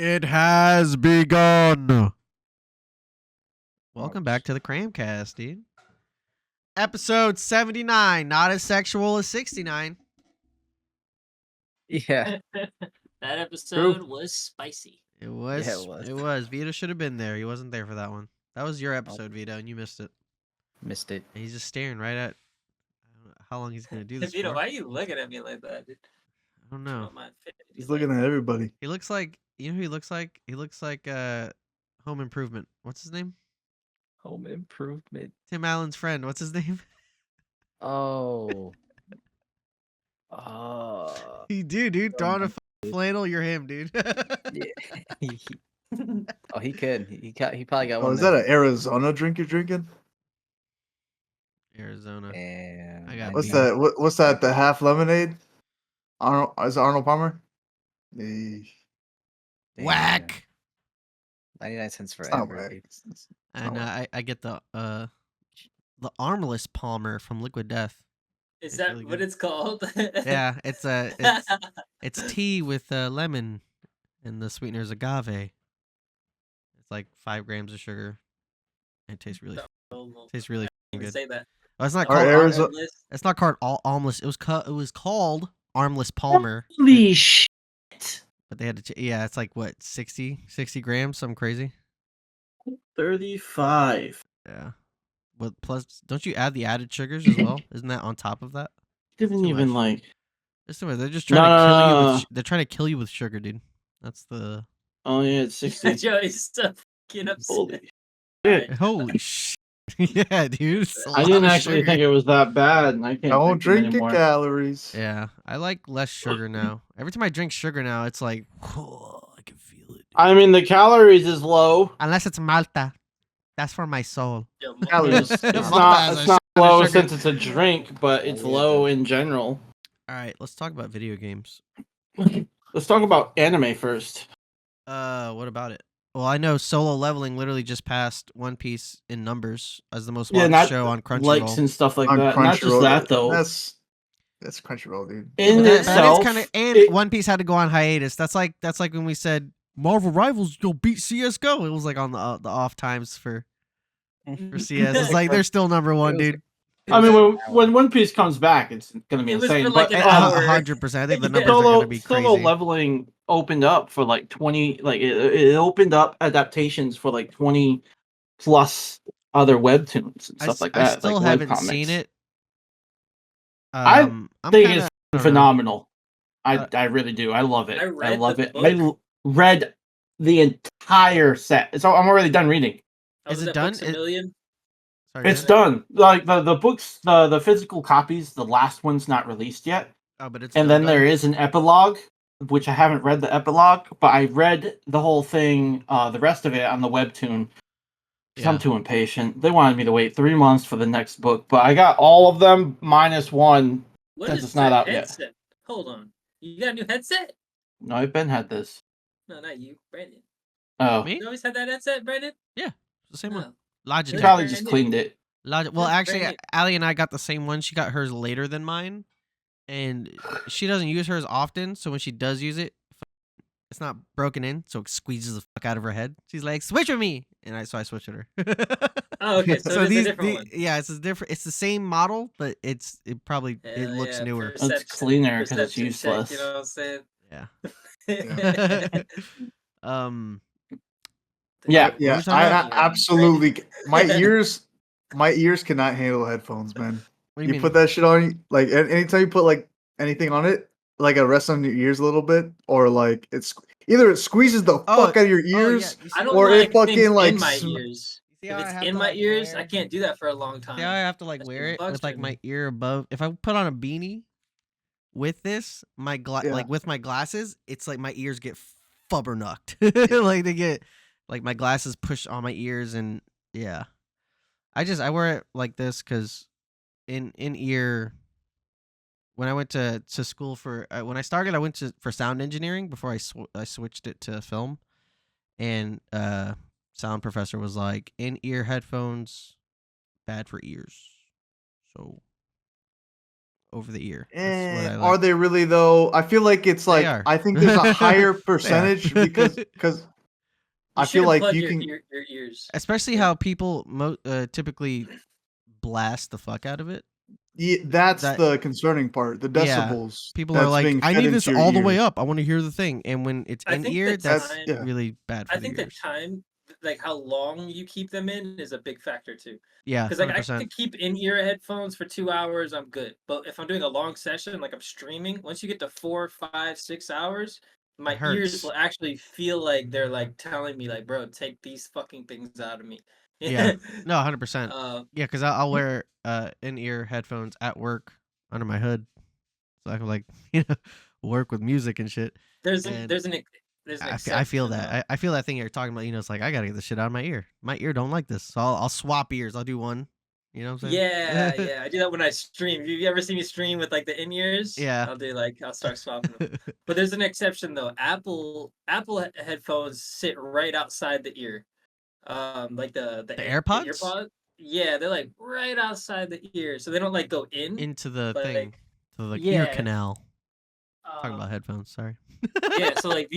It has begun. Welcome back to the Cram Cast, dude. Episode 79, not as sexual as 69. Yeah. That episode was spicy. It was. Yeah, it was. It was. Vito should have been there. He wasn't there for that one. That was your episode, Vito, and you missed it. Missed it. And he's just staring right at I don't know how long he's going to do this Vito, for. why are you looking at me like that, dude? I don't know. He's looking at everybody. He looks like, you know who he looks like? He looks like Home Improvement. What's his name? Home Improvement. Tim Allen's friend. What's his name? Oh. You do, dude. Throw on a flannel. You're him, dude. Yeah. Oh, he could. He probably got Oh, one. is that an Arizona drink you're drinking? Arizona. And I got What's beer. that? What's that? The half lemonade? Is it Arnold Palmer? Eesh. Whack. 99 cents for It's not every. whack. And I get the armless Palmer from Liquid Death. Is It's that really what good. it's called? Yeah, it's tea with lemon, and the sweetener is agave. It's like 5 grams of sugar. And it tastes really good. Say that. Oh, it's not Our called Arizona- it's not called armless. It was called armless Palmer. Holy shit. But they had to yeah, it's like what 60 grams, something crazy. 35. Yeah. But plus, don't you add the added sugars as well? Isn't that on top of that? Didn't Too even much. like. It's too much. They're just trying to kill you No. with. They're trying to kill you with sugar, dude. That's the. Oh, yeah, it's 60. Joey's so fucking upset. Holy shit. Holy shit! Yeah, dude. It's a I lot didn't of actually sugar. think it was that bad, and I can't Don't drink your anymore. calories. Yeah, I like less sugar now. Every time I drink sugar now, it's like, oh, I can feel it. I mean, the calories is low. Unless it's Malta, that's for my soul. Yo, Calories. It's Malta not, has it's a not shot of low sugar. since it's a drink, but it's Oh, yeah, low in general. All right, let's talk about video games. Let's talk about anime first. What about it? Well, I know Solo Leveling literally just passed One Piece in numbers as the most Yeah, watched not show on Crunchyroll. likes and stuff like On that. Not just Crunchyroll. that, though. That's Crunchyroll, dude. In That itself, is kind of, and it- One Piece had to go on hiatus. That's like when we said Marvel Rivals go beat CS:GO. It was like on the off times for CS. It's like they're still number one, It was- dude. I mean, when One Piece comes back, it's gonna be It was insane. for, like, But an hour. 100%. I think the Yeah. numbers are gonna be Solo crazy. Leveling opened up for like 20, like it opened up adaptations for like 20 plus other webtoons and stuff like that. I still like haven't webcomics. seen it. I I'm think kinda- it's I don't know. phenomenal. Uh, I really do. I love it. I I read love the it. book. I read the entire set. So I'm already done reading. Oh, Is it that done? book's a million? Sorry, It's go ahead. done. Like the books, the physical copies, the last one's not released yet. Oh, but it's And done, then there is an epilogue, which I haven't read the epilogue, but I read the whole thing, the rest of it on the webtoon. 'Cause I'm Yeah. too impatient. They wanted me to wait 3 months for the next book, but I got all of them minus one. What Since is it's not that out yet. headset? Hold on. You got a new headset? No, I've been had this. No, not you, Brandon. Oh, Me? You always had that headset, Brandon? It's the same one. No. you Logitech. probably just Brandon. cleaned it. Well, That's actually, Brandon. Allie and I got the same one. She got hers later than mine, and she doesn't use hers often. So when she does use it, it's not broken in, so it squeezes the fuck out of her head. She's like, "Switch with me," and I switched with her. Oh, okay. So, it is a different one. yeah, it's a different. It's the same model, but it Hell looks yeah, newer. It's perception- cleaner 'cause it's perception check, useless. you know what I'm saying? Yeah. um. Yeah. Yeah, What are we talking about? absolutely. My ears cannot handle headphones, man. What do You mean? put that shit on, like anytime you put like anything on it, like it rests on your ears a little bit, or like it's either it squeezes the Oh, fuck out of your Oh, yeah, ears, you see I don't or like it fucking things like in my sm- ears. see If how I it's have in to, my like, ears, I wear- can't do that for a long time. See how I have to like That wear shit it bugs with like me. my ear above. If I put on a beanie with this, Yeah. like with my glasses, it's like my ears get fubbernucked. Like they get like my glasses push on my ears, and yeah. I wear it like this because in ear. When I went to school for when I started, I went for sound engineering before I switched it to film, and sound professor was like, in ear headphones bad for ears. So over the ear. That's what I like. Are they really though? I feel like it's like are. I think there's a higher They are. percentage because I feel should like unplug you your, can. your ears. Especially how people typically blast the fuck out of it. Yeah, that's That- the concerning part. The Yeah. decibels. People are that's like, being I fed need into this your all the way ears. up. I want to hear the thing. And when it's I in think ear, the that's time- yeah. really bad for I the think the ears. time, like how long you keep them in, is a big factor too. Yeah, Because like 100%. I could keep in-ear headphones for 2 hours, I'm good. But if I'm doing a long session, like I'm streaming, once you get to 4, 5, 6 hours, my ears hurts. will actually feel like they're like telling me, like, bro, take these fucking things out of me. Yeah. No, 100%. Uh, Yeah, because I'll wear in-ear headphones at work under my hood, so I can like work with music and shit. there's And there's an I feel exception, that. though. I feel that thing you're talking about. It's like I gotta get this shit out of my ear. My ear don't like this, so I'll swap ears. I'll do one. You know what I'm saying? Yeah, I do that when I stream. You ever see me stream with like the in-ears? Yeah. I'll start swapping them. But there's an exception though. Apple headphones sit right outside the ear. Like the AirPods? earpods. Yeah, they're like right outside the ear, so they don't like go in. Into the Like, thing, to the ear yeah. canal. Talking about headphones. Sorry. Yeah, so like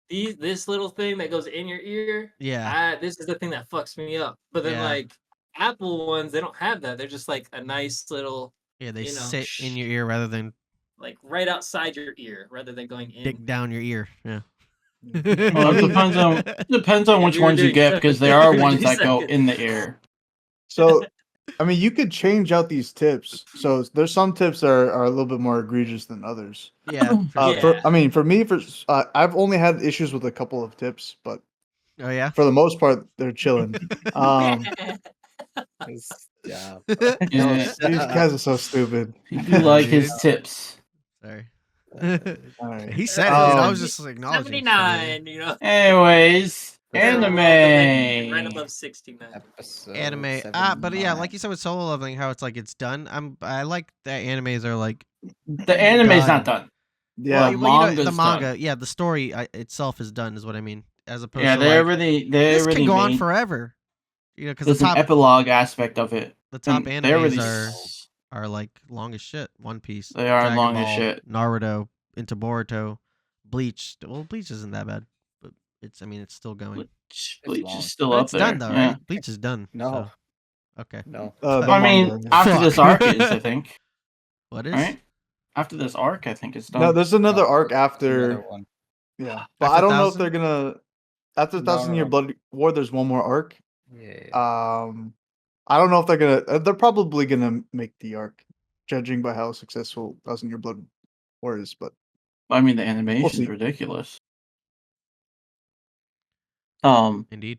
this little thing that goes in your ear. Yeah. This is the thing that fucks me up. But then Yeah. like Apple ones, they don't have that. They're just like a nice little, Yeah, they you know, sit in your ear rather than like right outside your ear, rather than going in. dig down your ear. Yeah. Well, it depends on Yeah, which we were ones you doing get seven- because there are we were ones doing that go seven. in the ear. So, I mean, you could change out these tips. So there's some tips that are a little bit more egregious than others. Yeah. Yeah. For me, I've only had issues with a couple of tips, but Oh yeah. for the most part, they're chilling. Yeah. Yeah. These guys are so stupid. You like his tips. Sorry. All right. He said it, dude. I was Um, just acknowledging. 79, you know. Anyways, That's Right anime. above 69. Episode Anime. But yeah, like you said with solo leveling, how it's done. I like that animes are like The anime's not done. Yeah. Well, well, you know, the manga's manga. done. Yeah, the story itself is done, is what I mean. As opposed Yeah, to they like, already this already can go on made. forever. You know, because There's the an top epilogue aspect of it. animes And they already are like long as shit. One Piece. They are Dragon long as Ball, shit. Naruto, into Boruto, Bleach. Well, Bleach isn't that bad, but it's still going. Bleach long. is still But up it's there. done though, yeah. right? Bleach is done. No. So. Okay. No. the I mean, manga. after Fuck. this arc is, I think. What is? Right? After this arc, I think it's done. No, there's another No, arc Another after. one. Yeah, but After I don't know if 1,000? they're gonna. After No, 1,000 Year no. Blood War, there's one more arc. Yeah. I don't know if they're gonna. They're probably gonna make the arc, judging by how successful 1,000 Year Blood War is. But I mean, the animation's see. ridiculous. Indeed.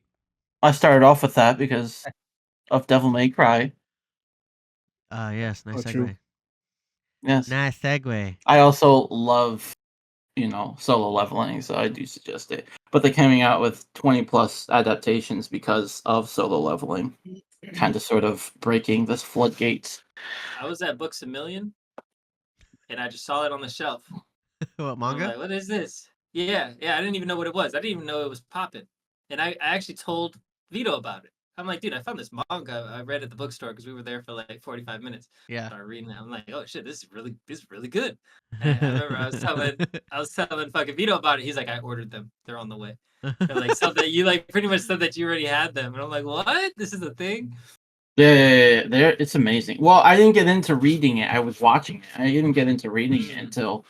I started off with that because of Devil May Cry. Yes. Nice Oh, true. segue. Yes. Nice segue. I also love, solo leveling, so I do suggest it. But they're coming out with 20 plus adaptations because of solo leveling, kind of sort of breaking this floodgates. I was at Books A Million, and I just saw it on the shelf. What I'm manga? like, what is this? Yeah, I didn't even know what it was. I didn't even know it was popping. And I actually told Vito about it. I'm like, dude, I found this manga I read at the bookstore because we were there for like 45 minutes. Yeah. I started reading it. I'm like, oh shit, this is really good. And I remember I was telling fucking Vito about it. He's like, I ordered them. They're on the way. They're like something you like pretty much said that you already had them. And I'm like, what? This is a thing? Yeah. It's amazing. Well, I didn't get into reading it. I was watching it. I didn't get into reading it until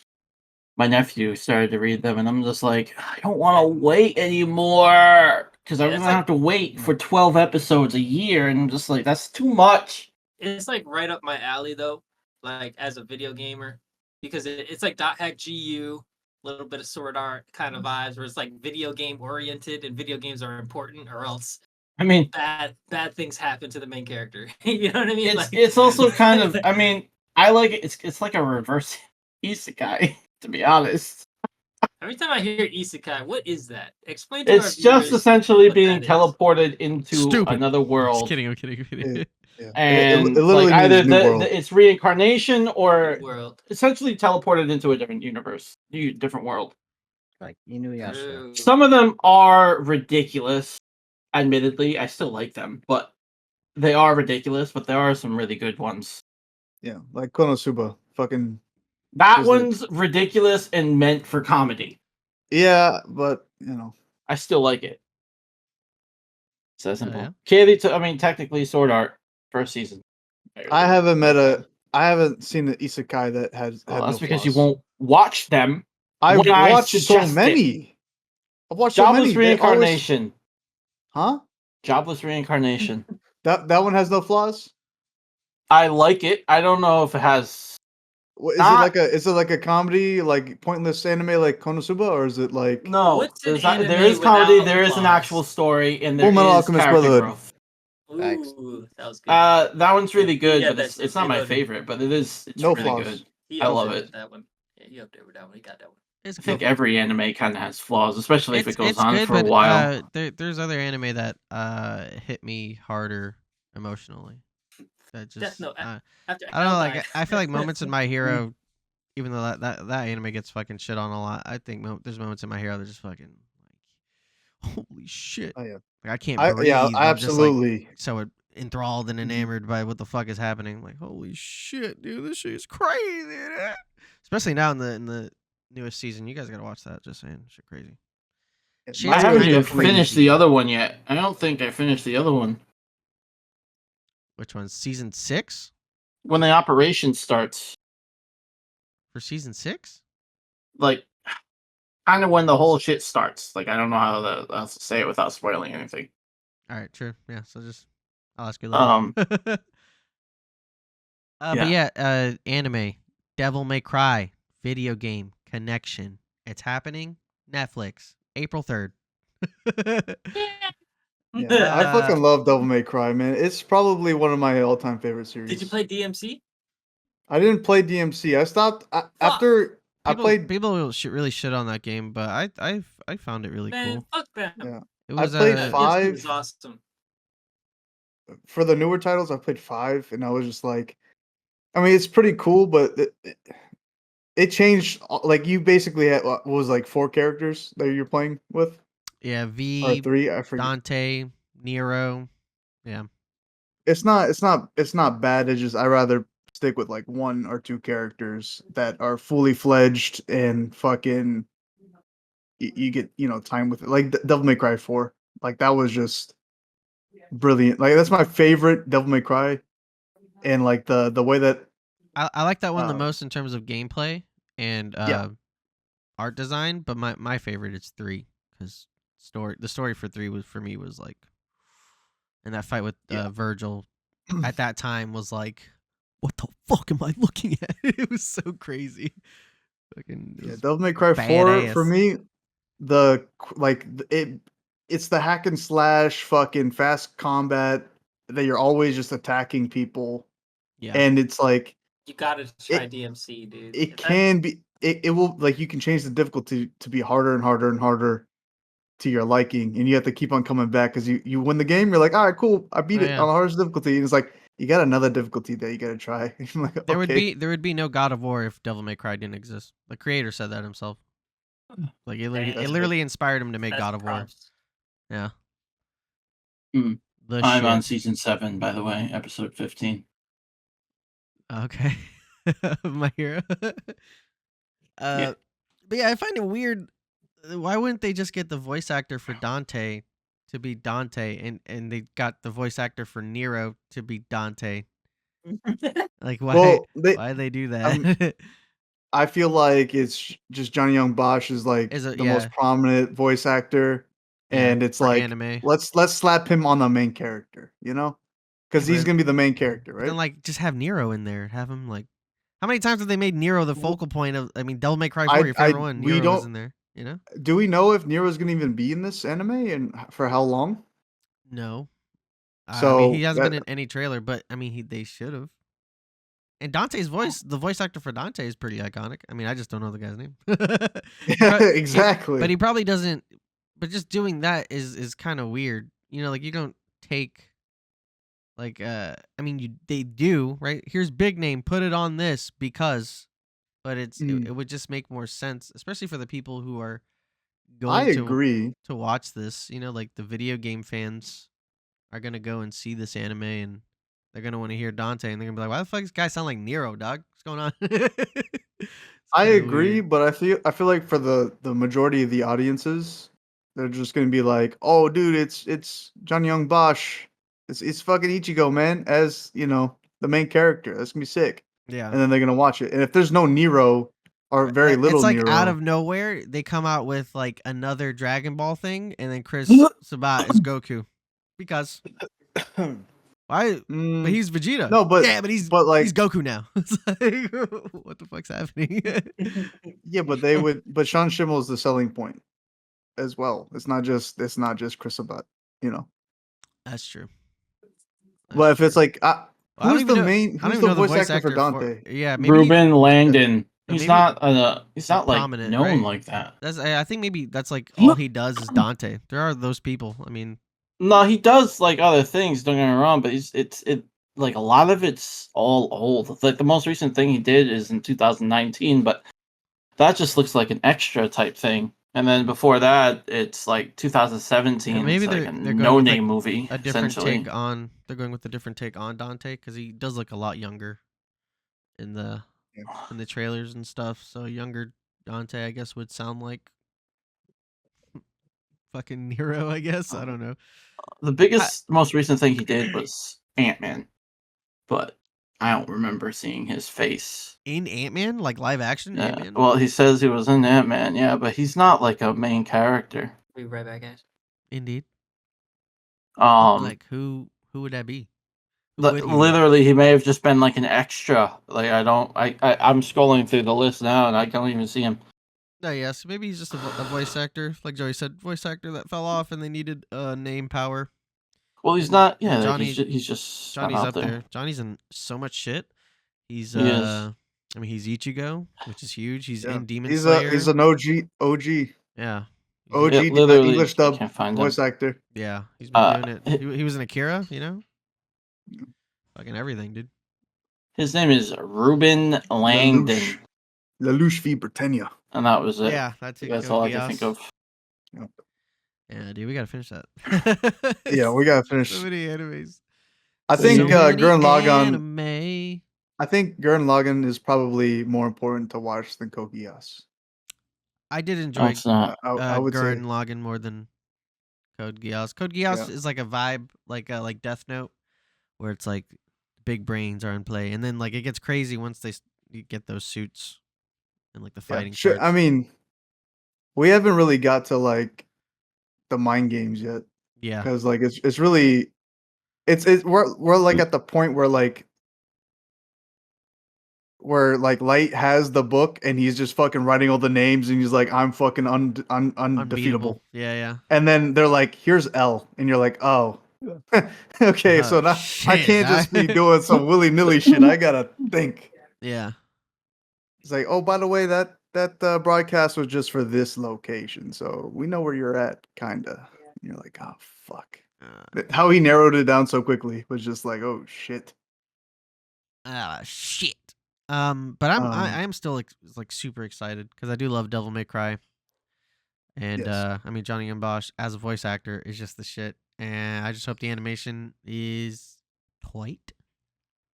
my nephew started to read them, and I'm just like, I don't want to wait anymore because I'm Yeah, gonna it's have to wait for 12 episodes a year, and I'm just like, that's too much. It's like right up my alley though, like as a video gamer, because it's like dot hack GU, little bit of sword art kind of vibes, where it's like video game oriented, and video games are important, or else I mean, bad things happen to the main character. You know what I mean? it's also kind of. I mean, I like it. It's like a reverse isekai, to be honest. Every time I hear isekai, what is that? Explain to It's our just viewers essentially what being that is. teleported into Stupid. another Just world, kidding. I'm kidding. yeah, and it literally like either means new world. it's reincarnation or World. essentially teleported into a different universe, different world. Like Inuyasha. True. Some of them are ridiculous. Admittedly, I still like them, but they are ridiculous. But there are some really good ones. Yeah, like Konosuba. Fucking That was it? one's ridiculous and meant for comedy. Yeah, but I still like it. It's that Oh, simple. yeah? I mean, technically, Sword Art first season. I haven't seen an isekai that has Well, had that's no because you flaws. won't watch them. I've when I watched so suggest it. many. I've watched so Jobless many. They always, Reincarnation. huh? Jobless Reincarnation. That one has no flaws. I like it. I don't know if it has. Not- Is it like a comedy, like pointless anime like Konosuba, or is it like No, What's an there anime is comedy, without there is an flaws? actual story, and there Full Metal is Alchemist character Brotherhood? growth. Facts. Ooh, that was good. That one's really good, Yeah, but that's it's not my reloaded. favorite. But it's No really flaws. good. He I up love there it. with that one. Yeah, he up there with that one. He got that one. It's I think good. every anime kind of has flaws, especially if it goes It's on good, for a but while. there's other anime that hit me harder emotionally. That Death just Note. After I don't know, Al like I feel like moments in My Hero, even though that anime gets fucking shit on a lot, I think there's moments in My Hero that just fucking like, holy shit! Oh yeah, Like I can't breathe. I I'm just like absolutely. so enthralled and enamored by what the fuck is happening. Like holy shit, dude, this shit is crazy. Dude. Especially now in the newest season, you guys gotta watch that. Just saying, shit crazy. My Shit's I Hero haven't kind even of finished crazy. the other one yet. I don't think I finished the other one. Which one's season 6? When the operation starts, For season 6? like kind of when the whole shit starts. Like I don't know how else to say it without spoiling anything. All right, true. Yeah, so just I'll ask you later. Um, But yeah, anime, Devil May Cry, video game, Connection. It's happening. Netflix, April 3rd. Yeah, I fucking love Devil May Cry, man. It's probably one of my all-time favorite series. Did you play DMC? I didn't play DMC. I stopped after I played. People will really shit on that game, but I found it really Man, cool. fuck them. Yeah, It I was played DMC 5 was awesome. for the newer titles. I played 5, and I was just like, I mean, it's pretty cool, but it changed. Like you basically had what was like 4 characters that you're playing with, yeah, or V, 3. I forget. Dante, Nero. Yeah. It's not bad. It's just I rather stick with like 1 or 2 characters that are fully fledged and fucking you get time with it. Like Devil May Cry 4. Like that was just brilliant. Like that's my favorite Devil May Cry, and like the way that I like that one the uh, most in terms of gameplay and yeah art design, but my favorite is 3 because the story for 3 was for me was like, and that fight with Yeah. Virgil at that time was like, what the fuck am I looking at? It was so crazy. Fucking yeah Devil May Cry 4 for badass. me it's the hack and slash fucking fast combat that you're always just attacking people, Yeah. and it's like You gotta try It- DMC, dude. it That- can be it will like you can change the difficulty to be harder and harder and harder to your liking, and you have to keep on coming back because you win the game. You're like, all right, cool, I beat Oh, it yeah. on the hardest difficulty, and it's like you got another difficulty that you got to try. I'm like, There okay. would be no God of War if Devil May Cry didn't exist. The creator said that himself. Like it That's literally inspired him to make that's God of War. props. Yeah. Mm. The I'm shit. on season 7, by the way, episode 15. Okay. My hero. Yeah. But yeah, I find it weird. Why wouldn't they just get the voice actor for Dante to be Dante, and they got the voice actor for Nero to be Dante? Like why? Well, Why they do that? I feel like it's just Johnny Young Bosch is like Is it- the yeah. most prominent voice actor, Yeah, and it's for like anime. let's slap him on the main character, because Yeah, he's but- gonna be the main character, But right? then like just have Nero in there. Have him like. How many times have they made Nero the focal point of? I mean, Devil May Cry 4, your favorite one. we Nero was don't in there. You know? do we know if Nero's gonna even be in this anime and for how long? No. I mean, he So hasn't been that in any trailer, but I mean, they should have. And Dante's voice, the voice actor for Dante is pretty iconic. I mean, I just don't know the guy's name. yeah, exactly. But he probably doesn't. But just doing that is kind of weird. You know, like you don't take. Like, I mean, they do, right? Here's big name, put it on this because, but it would just make more sense, especially for the people who are I going agree. to watch this. You know, like the video game fans are gonna go and see this anime, and they're gonna want to hear Dante, and they're gonna be like, "Why the fuck does this guy sound like Nero, dog? What's going on?" It's I kinda agree, weird. but I feel like for the majority of the audiences, they're just gonna be like, "Oh, dude, it's John Young Bosch. It's fucking Ichigo, man, as the main character. That's gonna be sick." Yeah. And then they're gonna watch it. And if there's no Nero or very It's little like out Nero, of nowhere they come out with like another Dragon Ball thing, and then Chris Sabat is Goku because why? But he's Vegeta. no, but yeah, but he's like Goku now. It's like, what the fuck's happening? yeah, but Sean Schimmel is the selling point as well. It's not just Chris Sabat, you know. That's true. But if it's like Well, I don't who's even the know. main I don't who's even the know the voice actor for Dante? Yeah, maybe Ruben Langdon. but He's maybe not he's not like prominent, known right? like that. That's. I think maybe that's like all he does is Dante. There are those people. I mean, No, he does like other things. Don't get me wrong, but it's like a lot of it's all old. Like the most recent thing he did is in 2019, but that just looks like an extra type thing. And then before that, it's like 2017. yeah, maybe it's like they're a going with no-name movie, a different essentially. take on. They're going with a different take on Dante because he does look a lot younger in the trailers and stuff. So younger Dante, I guess, would sound like fucking Nero. I guess I don't know. The biggest, most recent thing he did was Ant-Man, but I don't remember seeing his face. In Ant-Man, like live action Yeah. Ant-Man. Well, he says he was in Ant-Man, yeah, but he's not like a main character. Be right back, guys. Indeed. Um, Like who would that be? Who would he be? literally, he may have just been like an extra. Like I'm scrolling through the list now, and I don't even see him. Oh yes, maybe he's just a voice actor, like Joey said, voice actor that fell off, and they needed name power. Well, he's not. Yeah, And like, Johnny, he's just not Johnny's out up there. Johnny's in so much shit. He's He is. I mean, he's Ichigo, which is huge. He's Yeah. in Demon He's Slayer. he's an OG Yeah. OG literally, English I dub can't find voice him. actor. Yeah, he's been doing it. He was in Akira, you know? Yeah. Fucking everything, dude. His name is Ruben Langdon, Lelouch v Britannia. and that was it. Yeah, that's it. That's all I can think of. Yeah, dude, we gotta finish that. Yeah, we gotta finish. So many animes. I think many Gurren Lagann. anime. I think Gurren Lagann is probably more important to watch than Code Geass. I did No, enjoy it's not. I would Gurren say. Lagann more than Code Geass. Code Geass Yeah. is like a vibe, like Death Note, where it's like big brains are in play, and then like it gets crazy once you get those suits and like the fighting. Sure. I parts. mean, we haven't really got to like the mind games yet, Yeah, because like it's really we're like at the point where Light has the book and he's just fucking writing all the names and he's like, I'm fucking undefeatable. unbeatable. Yeah. And then they're like, here's L, and you're like, oh, okay, so now I Shit, can't just be doing some willy nilly shit. I gotta think. Yeah. It's like, oh, by the way, that broadcast was just for this location, so we know where you're at, kinda. And you're like, oh fuck. How he narrowed it down so quickly was just like, oh shit. Shit. But I am still like super excited because I do love Devil May Cry. And Yes. I mean Johnny and Bosch as a voice actor is just the shit. And I just hope the animation is tight.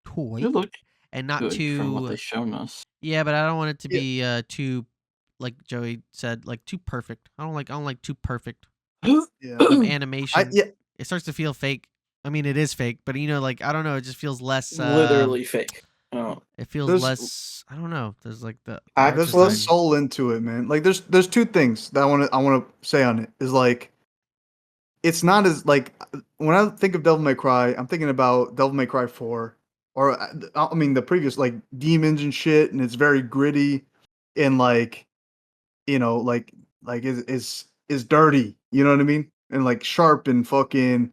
It looked And not good from what too they shown us. yeah, but I don't want it to Yeah. be too like Joey said, like too perfect. I don't like too perfect Yeah. of animation. Yeah. It starts to feel fake. I mean it is fake, but like I don't know, it just feels less Literally fake. Oh, it feels There's- less I don't know. There's like the Art There's design. less soul into it, man. Like there's two things that I want to say on it. Is like, it's not as like, when I think of Devil May Cry, I'm thinking about Devil May Cry 4, or I mean the previous, like demons and shit, and it's very gritty and like, like is dirty. You know what I mean? And like sharp and fucking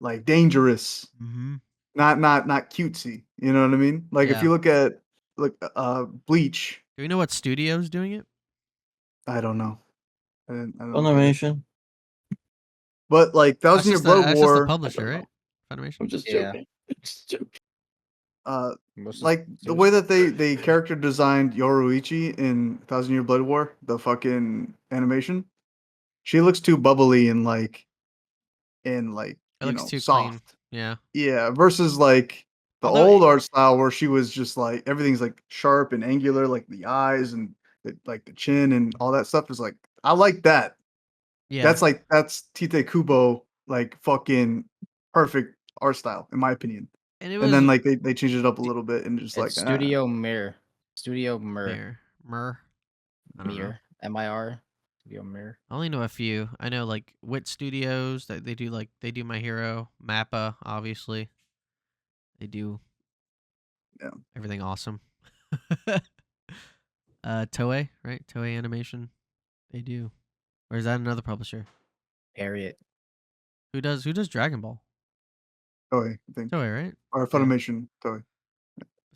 like dangerous. Mm-hmm. Not cutesy. You know what I mean? Like if Yeah. you look at Bleach, Do we know what studio's doing it? I don't know. I don't get it. Funimation. But like Thousand Year Blood That's War, just the publisher, I right? Funimation. I'm just Yeah. joking. Just joking. like the way that they character designed Yoruichi in Thousand Year Blood War, the fucking animation, she looks too bubbly and like It looks too soft. clean. Yeah. Yeah, versus like The Although old art style where she was just like everything's like sharp and angular, like the eyes and like the chin and all that stuff is like I like that. yeah, That's Tite Kubo like fucking perfect art style in my opinion. and it And then was like they changed it up a little bit and just It's like Studio Mir. Studio Mir. Mir. I don't know. Mir. MIR. Studio Mir. I only know a few. I know like Wit Studios that they do My Hero, Mappa, obviously. They do Yeah. everything awesome. Toei, right? Toei Animation. They do. Or is that another publisher? Harriet. Who does Dragon Ball? Toei, I think. Toei, right? Or Funimation, Toei.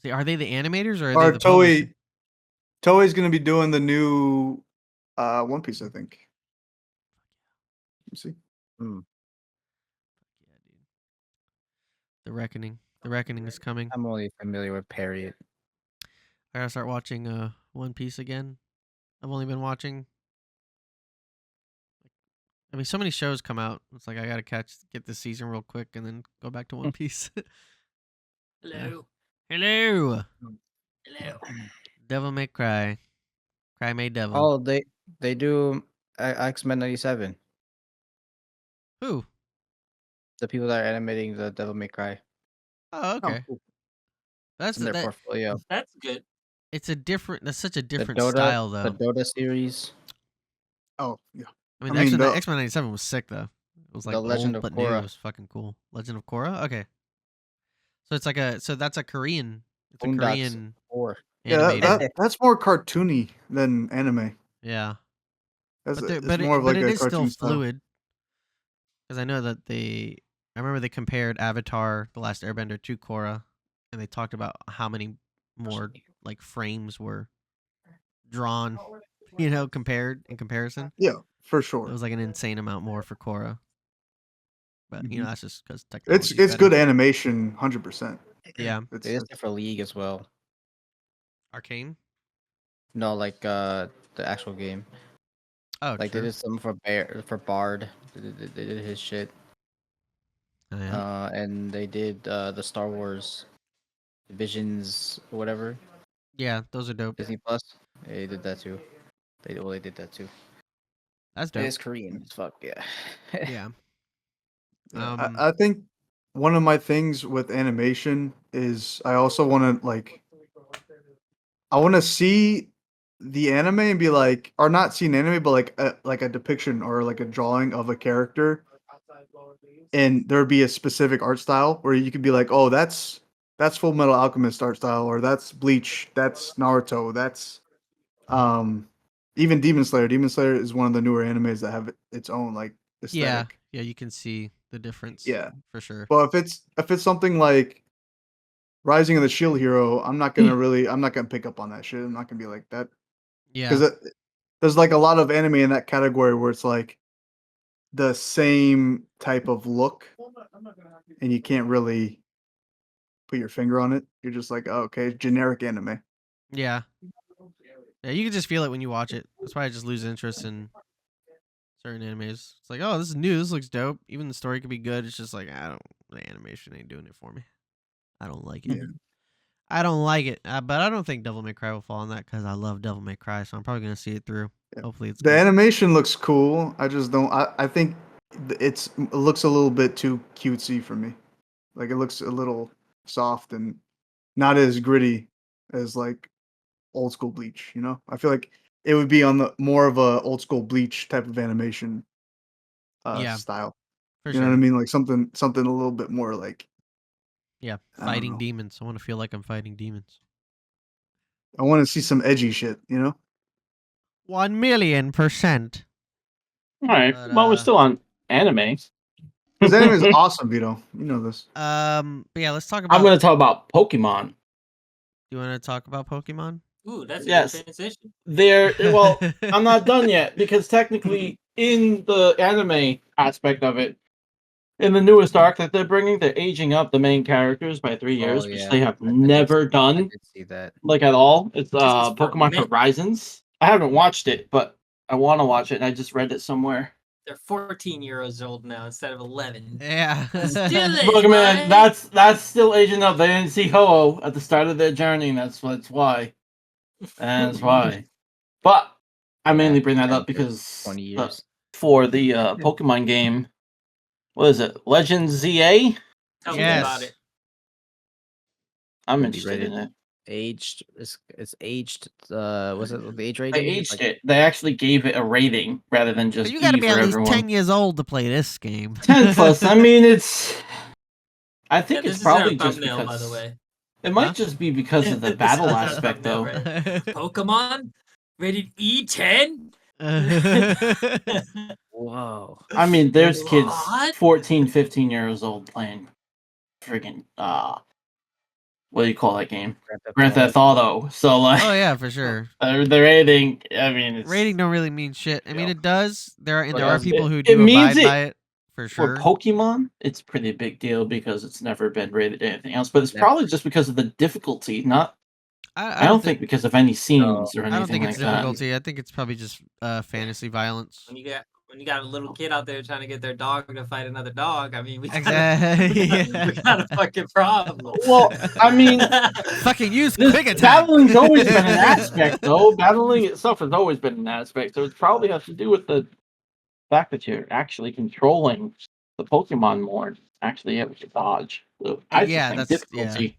See, are they the animators or are Or they the publisher? Toei's gonna be doing the new One Piece, I think. Let me see. Hmm. Yeah, dude. The Reckoning. The Reckoning is coming. I'm only familiar with Harriet. I gotta start watching One Piece again. I've only been watching. I mean, so many shows come out. It's like I gotta get this season real quick and then go back to One Piece. Hello. Hello, Hello. Devil May Cry. Cry May Devil. Oh, they do X-Men 97. Who? The people that are animating the Devil May Cry. Oh, okay. cool. That's In their that. portfolio. That's good. It's a different. That's such a The different Dota, style, the though. Dota series. Oh yeah. I mean, I mean, the- X-Men 97 was sick though. It was like The Legend old of but new. Korra. It was fucking cool. Legend of Korra. Okay. So it's like that's a Korean. It's a Boondocks Korean 4. Yeah, animated. that's more cartoony than anime. Yeah. That's But it's more of like it a is still cartoon style. fluid. Because I know that I remember they compared Avatar: The Last Airbender to Korra, and they talked about how many more like frames were drawn, compared in comparison. Yeah, for It sure. was like an insane amount more for Korra. But Mhm. that's just because technology. It's good animation, 100%. Yeah. It's It is for League as well. Arcane. No, like the actual game. Oh, Like true. they did some for Bard. They did his shit. Oh, yeah. And they did the Star Wars Visions, whatever. Yeah, those are dope. Disney Plus. They did that too. They did that too. That's It dope. is Korean as fuck. Yeah. Yeah. Yeah, I think one of my things with animation is I also want to I want to see the anime and be like, or not see an anime, but like a depiction or like a drawing of a character, and there would be a specific art style where you could be like, oh, that's Full Metal Alchemist art style, or that's Bleach, that's Naruto, that's even Demon Slayer. Demon Slayer is one of the newer animes that have its own like aesthetic. Yeah, you can see the difference. Yeah. For sure. But if it's something like Rising of the Shield Hero, I'm not gonna pick up on that shit. I'm not gonna be like that Yeah. because there's like a lot of anime in that category where it's like the same type of look, and you can't really put your finger on it. You're just like, oh, okay, generic anime. Yeah. Yeah, you can just feel it when you watch it. That's why I just lose interest in certain animes. It's like, oh, this is new. This looks dope. Even the story could be good. It's just like, the animation ain't doing it for me. I don't like it. Yeah. I don't like it. But I don't think Devil May Cry will fall on that because I love Devil May Cry. So I'm probably going to see it through. Yeah. Hopefully it's The good. animation looks cool. I just don't. I think it looks a little bit too cutesy for me. Like it looks a little soft and not as gritty as like old school Bleach. You know, I feel like it would be on the more of a old school Bleach type of animation Yeah, style. for You sure. know what I mean? Like something a little bit more like Yeah, I don't fighting know. demons. I want to feel like I'm fighting demons. I want to see some edgy shit. You know? 1,000,000%. All right. But, Well, we're still on anime. Because anime is awesome, Vito. You know this. But yeah, let's talk about. I'm going to talk about Pokemon. Do you want to talk about Pokemon? Ooh, that's a Yes. good transition. Well, I'm not done yet because technically, in the anime aspect of it, in the newest arc that they're bringing, they're aging up the main characters by 3 years, Oh, which yeah. they have I did never I done did see that. like at all. It's This is for Pokemon men. Horizons. I haven't watched it, but I want to watch it, and I just read it somewhere. They're 14 years old now instead of 11. Yeah. Let's do this, Pokemon, boy. that's still aging up. They didn't see Ho-Oh at the start of their journey. That's why. That's why. But I mainly bring that up because 20 years. for the Pokemon game, what is it? Legends ZA? Tell me Yes. about it. I'm Be interested in rated it. Aged. It's aged. Was it the age rating? They aged it. They actually gave it a rating rather than just You gotta E be for at least everyone. 10 years old to play this game. 10 plus. I mean, it's. I think this it's is in our probably just thumbnail, because. by the way. It might Huh? just be because of the This battle is our aspect, thumbnail, though. right? Pokemon rated E10. Whoa. I mean, there's kids What? 14, 15 years old playing friggin' what do you call that game? Grand Theft Auto. So like, Oh yeah, for sure. the rating. I mean, it's, Rating don't really mean shit. I mean, Yeah. it does. There But are it- people who it do means abide it by it for for sure. Pokemon. It's a pretty big deal because it's never been rated anything else. But it's Never. probably just because of the difficulty. Not, I I don't think because of any scenes or I don't anything think it's like that. difficulty. I think it's probably just fantasy violence. When you got a little kid out there trying to get their dog to fight another dog, I mean, we got Exactly. a fucking problem. Well, I mean, Fucking use this quick attack. battling's always been an aspect, though. Battling itself has always been an aspect, so it probably has to do with the fact that you're actually controlling the Pokemon more. Actually able to dodge. So I just Yeah, think that's- difficulty.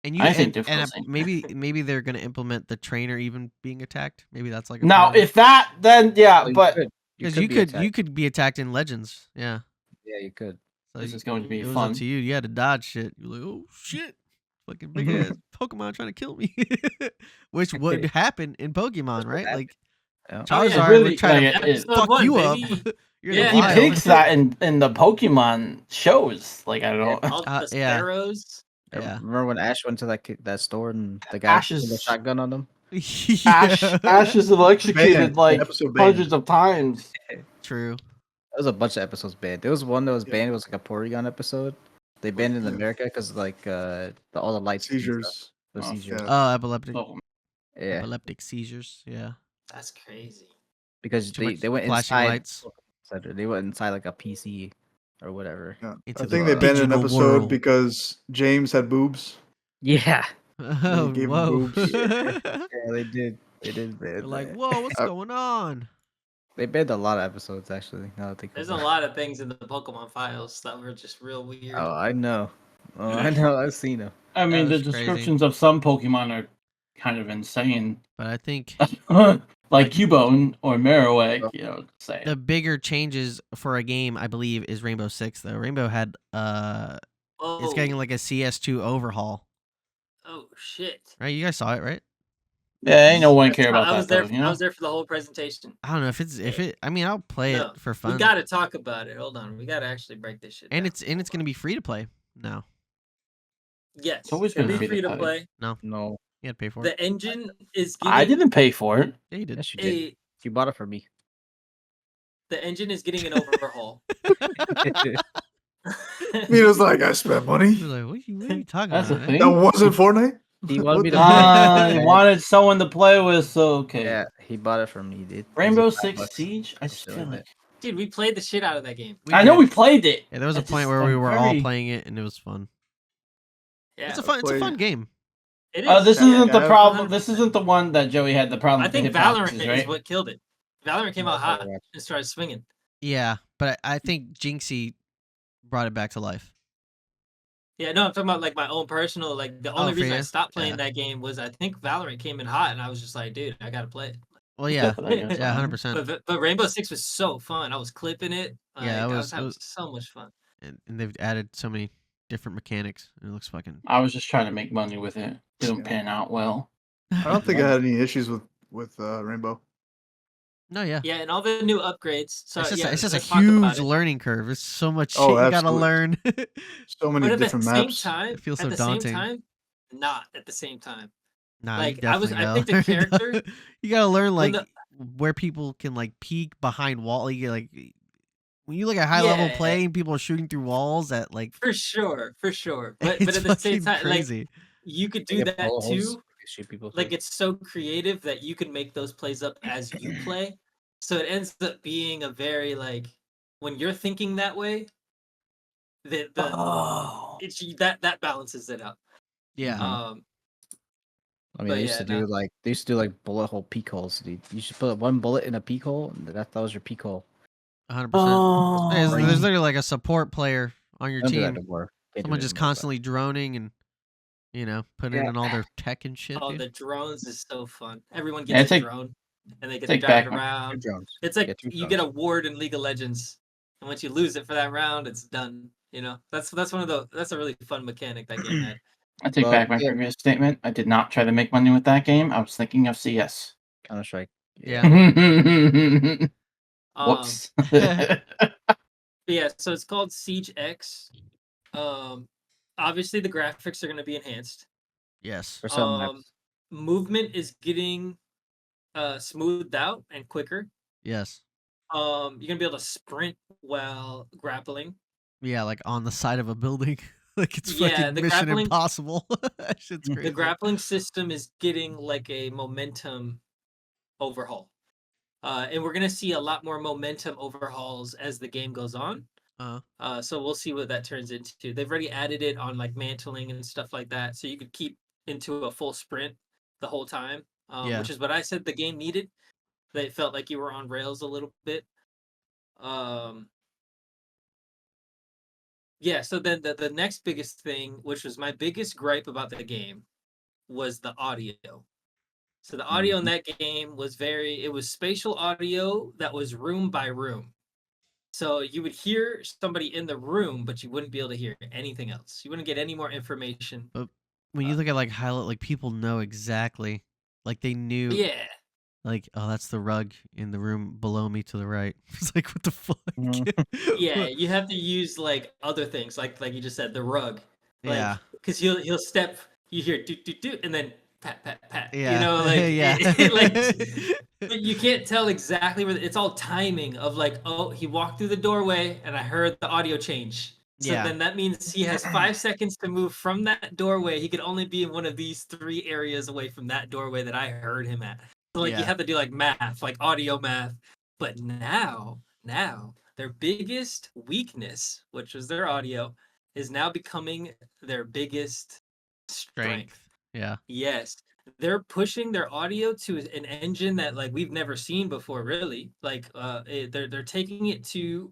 And you I think and difficulty. maybe they're gonna implement the trainer even being attacked. Maybe that's like a Now, if that, then yeah, Well, but because be you attacked. could be attacked in Legends. Yeah. Yeah, you could. So this is going to be it was fun. up to you. You had to dodge shit. You're like, oh shit, fucking big ass Pokemon trying to kill me, which would happen in Pokemon, would right? happen. Like Yeah. Charizard It really, would try like, to it- Episode fuck one, you baby. up. You're Yeah. in the he wild. picks that in the Pokemon shows. Like I don't. All the yeah. sparrows. Yeah. Remember when Ash went to that store and the guy Ash pulled a is- shotgun on him? Ash is electrocuted Banned. like Episode banned. hundreds of times. True. There was a bunch of episodes banned. There was one that was Yeah. banned. It was like a Porygon episode. They banned it in Yeah. America because like all the lights and stuff. Seizures. The Oh, seizures. yeah. Oh, epileptic So, Yeah, epileptic seizures. Yeah. That's crazy. because Too much they went flashing inside. lights. They went inside like a PC or whatever. Yeah. Into I the think they banned an digital episode world. because James had boobs. Yeah, Oh, gave him whoa. boobs. yeah, they did. They did ban They're like, that. whoa, what's Uh, going on? They banned a lot of episodes actually. Now that I think There's a about it. lot of things in the Pokemon files that were just real weird. Oh, I know. Oh, I know. I've seen them. I mean, the was crazy. descriptions of some Pokemon are kind of insane. But I think like Cubone or Marowak, you know, say. the bigger changes for a game, I believe, is Rainbow Six. Though Rainbow had Oh, it's getting like a CS2 overhaul, oh shit. right? You guys saw it, right? Yeah, ain't no one That's care why about I was that there. though, you know? I was there for the whole presentation. I don't know if it. I mean, I'll play No, it for We fun, got to talk about it. Hold on. We got to actually break this shit. and down. it's gonna be free to play now. Yes. It's always it'll been be free to free to play. play. No, You had to pay for it. The engine is getting I didn't pay for it. Yeah, you did. yes, you did. a You bought it for me. the engine is getting an overhaul. Mino's like, I spent money. You're like, what are you talking That's about? the man?" thing. That wasn't Fortnite. He wanted me to. He wanted someone to play with, so okay. Yeah, he bought it for me, dude. Rainbow It was like Six $5. Siege? I just Still feel in like. it. Dude, we played the shit out of that game. I know did. we played it. Yeah, there was a I point just where we am were all very- playing it, and it was fun. Yeah, It's a fun played- game. it is. This Yeah, isn't the yeah, problem. 100%. This isn't the one that Joey had the problem I with the think hip Valorant boxes, right? is what killed it. Valorant came out hot Overwatch. and started swinging. Yeah, but I think Jinxie brought it back to life. Yeah, no, I'm talking about like my own personal. Like the only for reason I you? stopped playing Yeah. that game was I think Valorant came in hot, and I was just like, dude, I gotta play it. Well, yeah, I guess. yeah, 100%. But Rainbow Six was so fun. I was clipping it. Like, Yeah, it I was- was it having was- so much fun. And they've added so many different mechanics. And it looks fucking. I was just trying to make money with it. Didn't Yeah. pan out well. I don't think I had any issues with Rainbow. No, yeah. Yeah, and all the new upgrades. So It's just, yeah, it's just a let's talk about huge it. learning curve. It's so much shit Oh, you gotta absolutely. learn. So many But at the different same maps. time, It feels at so the daunting. same time, not at the same time. Nah, Like, you I was- definitely I think the gotta learn. character- You gotta learn When like where people can like peek behind wall. Like when you look at high level Yeah. play and people are shooting through walls at like. For sure. But It's at the same fucking time, like crazy. you could do They that get bullet holes, too. you shoot people Like through. it's so creative that you can make those plays up as you play. So it ends up being a very like when you're thinking that way, the Oh. it's that balances it out. Yeah. Um, I mean, but they used yeah, to do like bullet hole peek holes. Dude. You should put one bullet in a peek hole, and that was your peek hole. 100%. There's Oh, literally like a support player on your Don't do that team. anymore. Can't do Someone it just anymore, but- constantly droning and putting Yeah. in all their tech and shit. oh, Dude. the drones is so fun. Everyone Yeah, gets a drone, and they get to take drive back it my- Two around. drones. It's like Yeah, two you get a drones. ward in League of Legends, and once you lose it for that round, it's done. That's that's a really fun mechanic that game had. I take Well, back my yeah. previous statement. I did not try to make money with that game. I was thinking of CS. Counter-Strike. Yeah. Whoops. But yeah, so it's called Siege X. Obviously the graphics are going to be enhanced. Yes. For some maps. Movement is getting smoothed out and quicker. Yes. You're gonna be able to sprint while grappling. Yeah, like on the side of a building. Like it's Yeah, fucking the Mission grappling- Impossible. That shit's crazy. The grappling system is getting like a momentum overhaul. And we're gonna see a lot more momentum overhauls as the game goes on. So we'll see what that turns into. They've already added it on like mantling and stuff like that, so you could keep into a full sprint the whole time. Yeah. Which is what I said the game needed. They felt like you were on rails a little bit. Yeah, so then the next biggest thing, which was my biggest gripe about the game, was the audio. So the audio in that game was it was spatial audio that was room by room. So you would hear somebody in the room, but you wouldn't be able to hear anything else. You wouldn't get any more information. But when you look at like highlight, like people know exactly, like they knew, Yeah. like, oh, that's the rug in the room below me to the right. It's like, what the fuck? Yeah, you have to use like other things, like you just said, the rug. Like, Yeah. because he'll step, you hear do do do, and then pat pat pat. Yeah. You know, like Yeah. but you can't tell exactly where it's all timing of like, oh, he walked through the doorway and I heard the audio change. So Yeah. then that means he has 5 seconds to move from that doorway. He could only be in one of these 3 areas away from that doorway that I heard him at. So like you Yeah. have to do like math, like audio math. But now their biggest weakness, which was their audio, is now becoming their biggest strength. Yeah. Yes. They're pushing their audio to an engine that like we've never seen before, really. Like they're taking it to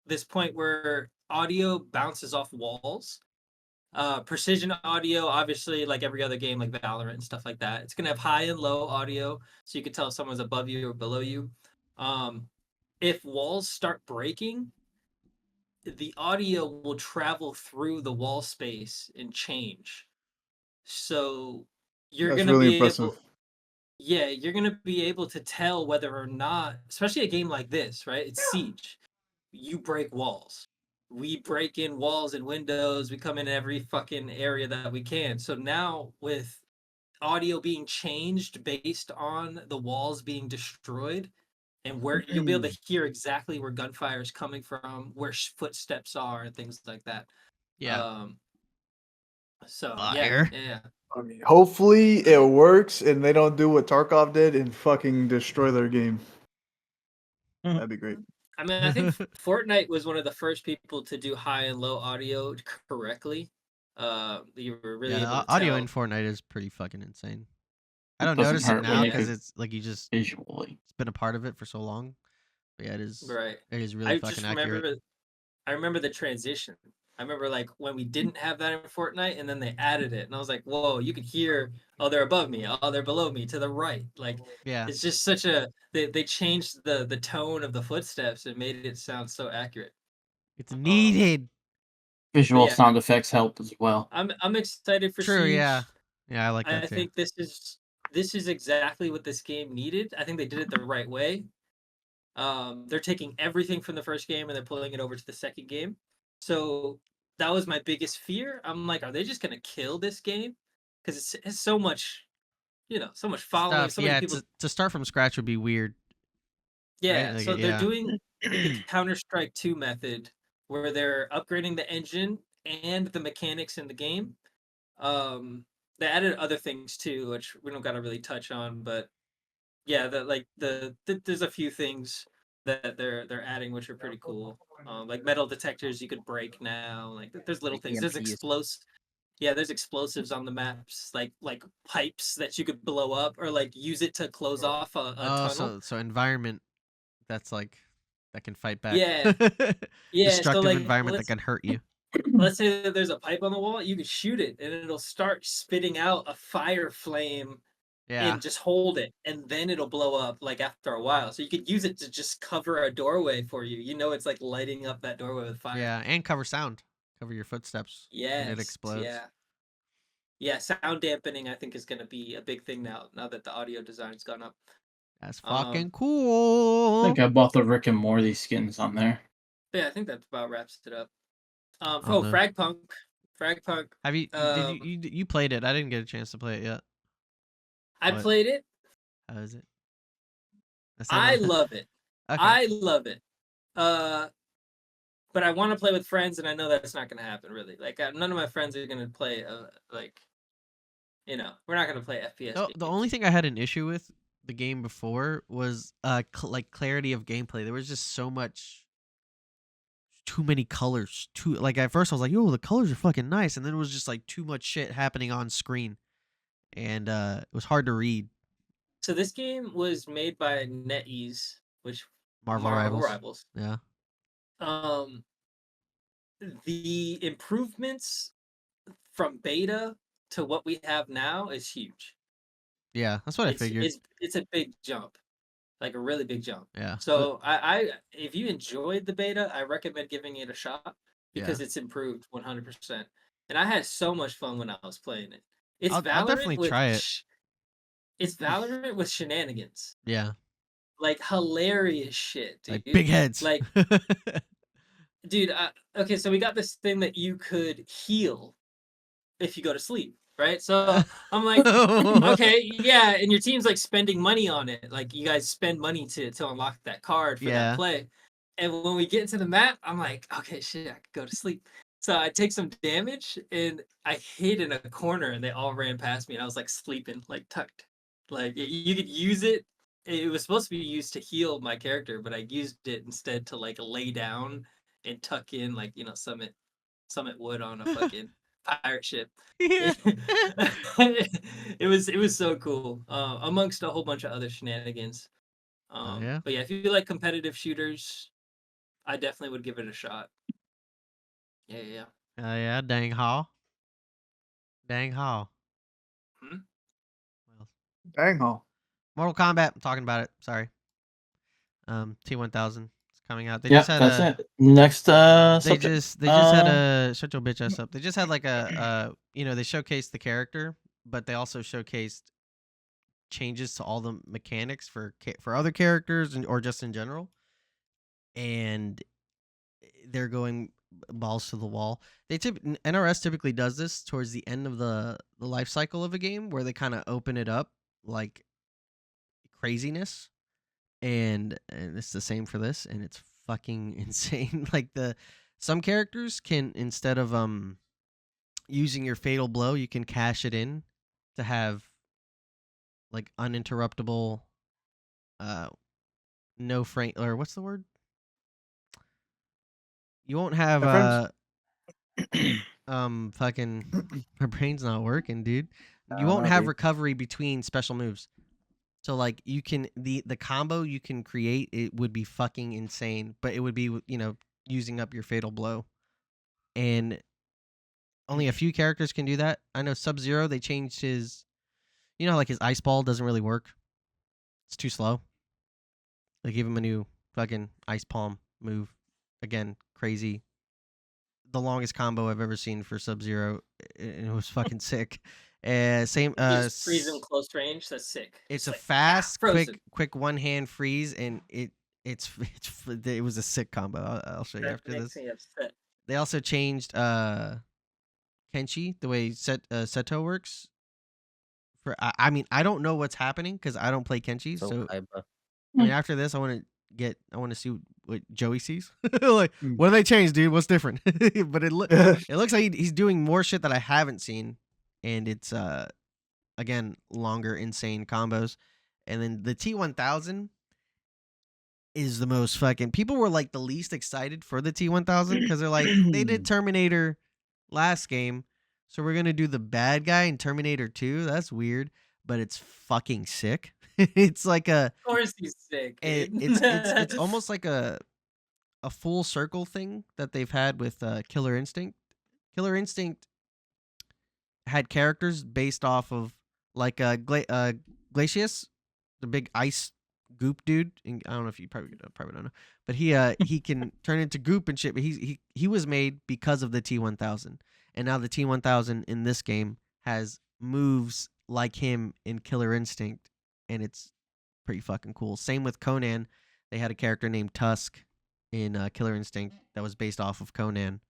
this point where audio bounces off walls. Precision audio, obviously, like every other game like Valorant and stuff like that. It's gonna have high and low audio, so you can tell if someone's above you or below you. If walls start breaking, the audio will travel through the wall space and change. So you're That's gonna really be impressive. able, yeah, you're gonna be able to tell whether or not, especially a game like this, right? It's Siege. You break walls. We break in walls and windows. We come in every fucking area that we can. So now with audio being changed based on the walls being destroyed, and where you'll be able to hear exactly where gunfire is coming from, where footsteps are, and things like that. Yeah. So Fire. yeah. I mean, hopefully it works and they don't do what Tarkov did and fucking destroy their game. That'd be great. I mean, I think Fortnite was one of the first people to do high and low audio correctly. You were really Yeah, able the to audio tell. in Fortnite is pretty fucking insane. I don't Doesn't notice it hurt when now you because could- it's like you just Visually. it's been a part of it for so long. But yeah, it is Right. it is really I fucking just accurate. I remember the transition. I remember like when we didn't have that in Fortnite and then they added it and I was like, whoa, you could hear, oh, they're above me, oh, they're below me to the right. Like Yeah. it's just such a they changed the tone of the footsteps and made it sound so accurate. It's needed. Visual yeah. sound effects helped as well. I'm excited for True, Siege. yeah. Yeah, I like that I too. think this is exactly what this game needed. I think they did it the right way. They're taking everything from the first game and they're pulling it over to the second game. So that was my biggest fear. I'm like, are they just gonna kill this game? Because it's so much, so much following, Stuff, so many yeah, people. to start from scratch would be weird. Yeah, Like, so they're yeah. doing the Counter-Strike 2 method where they're upgrading the engine and the mechanics in the game. They added other things too, which we don't gotta really touch on, but yeah, there's a few things that they're adding which are pretty cool. Like metal detectors you could break now. Like there's little Like things. There's EMPs. Yeah, there's explosives on the maps, like pipes that you could blow up or like use it to close off a Oh, tunnel. so environment that's like that can fight back. Yeah, yeah. So Destructive like environment that can hurt you. let's say that there's a pipe on the wall, you can shoot it and it'll start spitting out a fire flame Yeah. and just hold it, and then it'll blow up like after a while. So you could use it to just cover a doorway for you. You know, it's like lighting up that doorway with fire. Yeah, and cover sound. Cover your footsteps when it Yes. explodes. Yeah. Yeah. Sound dampening, I think, is going to be a big thing now. Now that the audio design's gone up. That's Um, fucking I cool. think I bought the Rick and Morty skins on there. Yeah, I think that about wraps it up. don't Oh, know. Fragpunk. Have you did you played it? I didn't get a chance to play it yet. I What? played it. How is it? I love it. Okay. I love it. But I want to play with friends, and I know that's not going to happen. Really, like none of my friends are going to play. Like, you know, we're not going to play FPS. The games. only thing I had an issue with the game before was like clarity of gameplay. There was just so much, too many colors. Too like at first I was like, yo, the colors are fucking nice, and then it was just like too much shit happening on screen, and it was hard to read. So this game was made by NetEase, which Marvel Rivals. Yeah. The improvements from beta to what we have now is huge. Yeah, that's what I figured. It's a big jump, like a really big jump. Yeah. So I if you enjoyed the beta, I recommend giving it a shot because Yeah. it's improved 100%. And I had so much fun when I was playing it. It's I'll definitely try it. It's Valorant with shenanigans. Yeah. Like hilarious shit, dude. Like big heads. Like, dude, okay, so we got this thing that you could heal if you go to sleep, right? So I'm like, okay, yeah, and your team's like spending money on it. Like you guys spend money to unlock that card for that play. And when we get into the map, I'm like, okay, shit, I could go to sleep. So I take some damage and I hid in a corner and they all ran past me and I was like sleeping, like tucked. Like you could use it. It was supposed to be used to heal my character, but I used it instead to like lay down and tuck in, like, you know, Summit Wood on a fucking pirate ship. It was so cool. Amongst a whole bunch of other shenanigans. Yeah. But yeah, if you like competitive shooters, I definitely would give it a shot. Yeah. Yeah, dang how. Dang how. Hmm? Well, Dang ho. Mortal Kombat, I'm talking about it. Sorry. T1000 is coming out. They Yeah, just had that's it. Next they subject. just had a shut your bitch ass up. They just had like a you know, they showcased the character, but they also showcased changes to all the mechanics for other characters or just in general. And they're going balls to the wall. NRS typically does this towards the end of the life cycle of a game where they kind of open it up like craziness. And it's the same for this, and it's fucking insane. Like some characters can, instead of using your fatal blow, you can cash it in to have like uninterruptible no frame, or what's the word? You won't have fucking my brain's not working, dude. You won't have recovery between special moves. So like you can the combo you can create, it would be fucking insane, but it would be, you know, using up your fatal blow. And only a few characters can do that. I know Sub-Zero, they changed his, you know, like his ice ball doesn't really work. It's too slow. They gave him a new fucking ice palm move. Again, crazy. The longest combo I've ever seen for Sub-Zero, and it was fucking sick. Same Just freeze him close range. That's sick. It's a like, fast, quick one hand freeze, and it was a sick combo. I'll show you after this. They also changed Kenshi, the way Seto works. I mean, I don't know what's happening because I don't play Kenshi. So I mean, after this, I want to see what Joey sees. Like, what do they change, dude? What's different? But it looks like he's doing more shit that I haven't seen, and it's again longer insane combos. And then the T-1000 is the most fucking. People were like the least excited for the T-1000 because they're like, they did Terminator last game, so we're gonna do the bad guy in Terminator 2. That's weird, but it's fucking sick. It's like a. Of course he's sick. It's almost like a full circle thing that they've had with Killer Instinct. Killer Instinct had characters based off of like Glacius, the big ice goop dude. And I don't know if you probably don't know, but he can turn into goop and shit. But he was made because of the T-1000, and now the T-1000 in this game has moves like him in Killer Instinct, and it's pretty fucking cool. Same with Conan. They had a character named Tusk in Killer Instinct that was based off of Conan,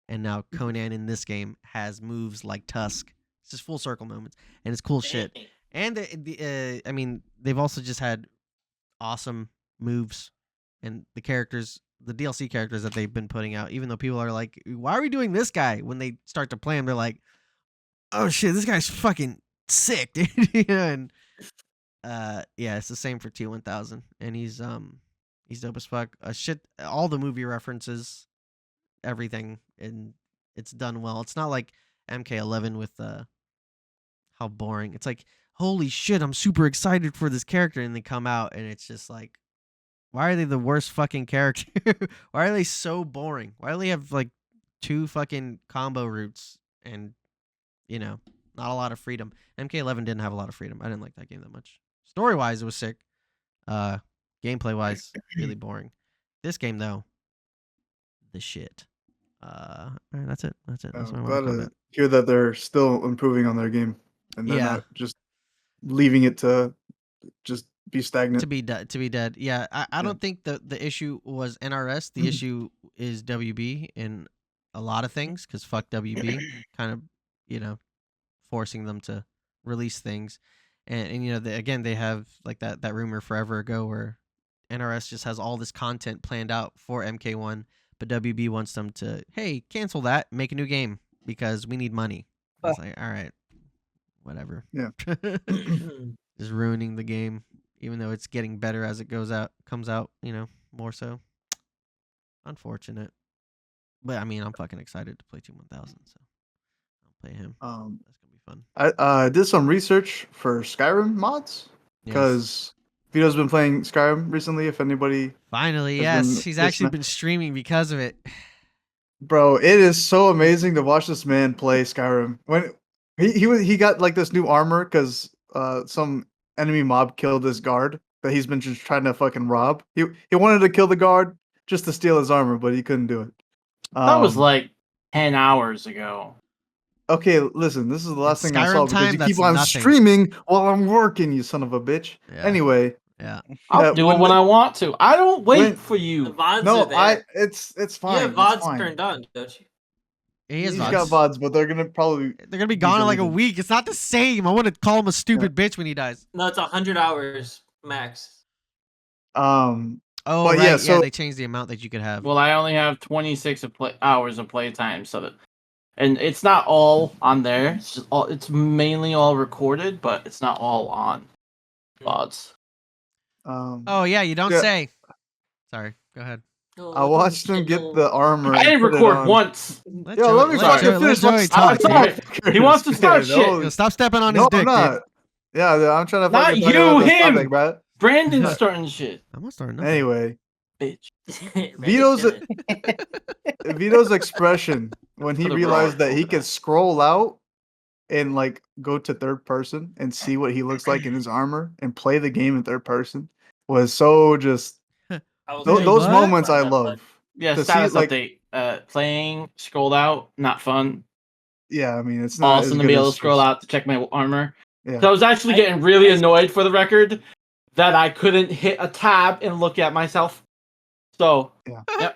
and now Conan in this game has moves like Tusk. It's just full circle moments, and it's cool shit. And I mean, they've also just had awesome moves, and the characters, the DLC characters that they've been putting out. Even though people are like, "Why are we doing this guy?" When they start to play him, they're like, "Oh shit, this guy's fucking sick, dude." And yeah, it's the same for T-1000, and he's dope as fuck. Shit, all the movie references, everything, and it's done well. It's not like MK11 with how boring. It's like, holy shit, I'm super excited for this character, and they come out, and it's just like, why are they the worst fucking character? Why are they so boring? Why do they have like 2 fucking combo routes and, you know, not a lot of freedom? MK11 didn't have a lot of freedom. I didn't like that game that much. Story wise, it was sick. Gameplay wise, really boring. This game though, the shit. All right, that's it. That's what I I'm want glad to to comment. hear that they're still improving on their game and they're Yeah. not just leaving it to just be stagnant. To be dead. Yeah, I Yeah. don't think the issue was NRS. The issue is WB in a lot of things, because fuck WB, kind of, you know, forcing them to release things, and you know, again, they have like that rumor forever ago where NRS just has all this content planned out for MK1, but WB wants them to, hey, cancel that, make a new game because we need money. It's like, all right, whatever. Yeah. Just ruining the game, even though it's getting better as it comes out, you know, more so. Unfortunate. But I mean, I'm fucking excited to play T-1000, so I'll play him. That's gonna be fun. I did some research for Skyrim mods Yes. because Vito's been playing Skyrim recently. If anybody, Finally, has yes, been he's actually listening. been streaming because of it. Bro, it is so amazing to watch this man play Skyrim. When he got like this new armor because some enemy mob killed this guard that he's been just trying to fucking rob. He wanted to kill the guard just to steal his armor, but he couldn't do it. That was like 10 hours ago. Okay, listen, this is the last thing I Skyrim saw because time, you that's keep on nothing. streaming while I'm working, you son of a bitch. Yeah. Anyway, Yeah. I'll do it when I want to. I don't wait for The you. VODs no, are there. it's You fine. have it's VODs fine. turned on, don't you? He has He's VODs. got VODs, but they're gonna probably They're gonna be gone in like a deleted. week. It's not the same. I want to call him a stupid bitch when he dies. No, it's 100 hours max. Oh, But right. yeah, Yeah, so- they changed the amount that you could have. Well, I only have 26 hours of playtime, and it's not all on there. It's just it's mainly all recorded, but it's not all on VODs. Oh yeah, you don't Yeah. say. Sorry, go ahead. I watched him get the armor. I and didn't put it record on. once. Let Yo, Joey- let me let fucking Joey- let finish. Joey I'm talk, sorry. dude. He wants to start shit. Yo, stop stepping on No, his dick, I'm not. dude. Yeah, I'm trying to Not fucking talk you, about this him. topic, bro. Brandon's starting shit, I'm not starting nothing. Anyway, bitch. Vito's expression when he For the realized road, that he over could that. scroll out and like go to third person and see what he looks like in his armor and play the game in third person was so just I was Wait, those what? moments I love. Yeah, To see, status like- update. Playing, scrolled out, not fun. Yeah, I mean it's not as Awesome to good be able as to scroll just- out to check my armor. Yeah. So I was actually I- getting really I- annoyed, for the record, that I couldn't hit a tab and look at myself. So, Yeah. Yep.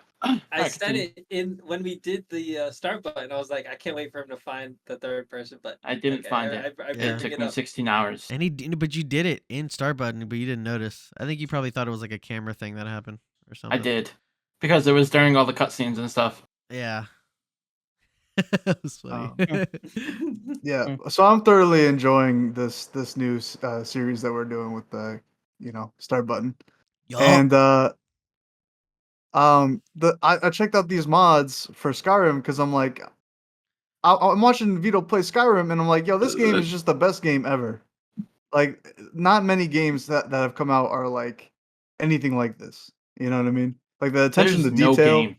I said it in when we did the start button. I was like, I can't wait for him to find the third person button. I didn't Like, find I it. bring Yeah. It took it me up. 16 hours. And but you did it in start button, but you didn't notice. I think you probably thought it was like a camera thing that happened or something. I did. Because it was during all the cutscenes and stuff. Yeah. That was funny. Yeah, so I'm thoroughly enjoying this new series that we're doing with the start button. Yup. And I checked out these mods for Skyrim because I'm like, I'm watching Vito play Skyrim, and I'm like, yo, this game is just the best game ever. Like, not many games that have come out are like anything like this. You know what I mean? Like the attention There's to no detail. game.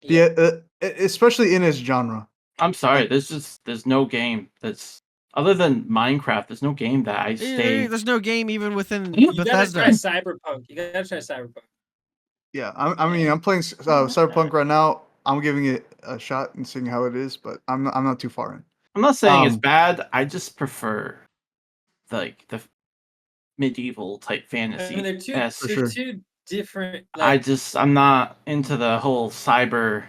Yeah, especially in its genre. I'm sorry. There's no game that's other than Minecraft. There's no game that I stay. There's no game even within You gotta Bethesda. try Cyberpunk. You gotta try Cyberpunk. Yeah, I mean, I'm playing Cyberpunk right now. I'm giving it a shot and seeing how it is, but I'm not too far in. I'm not saying it's Um, bad. I just prefer like the medieval type I mean, fantasy. they're two, Yes. For sure. two different. Like, I'm not into the whole cyber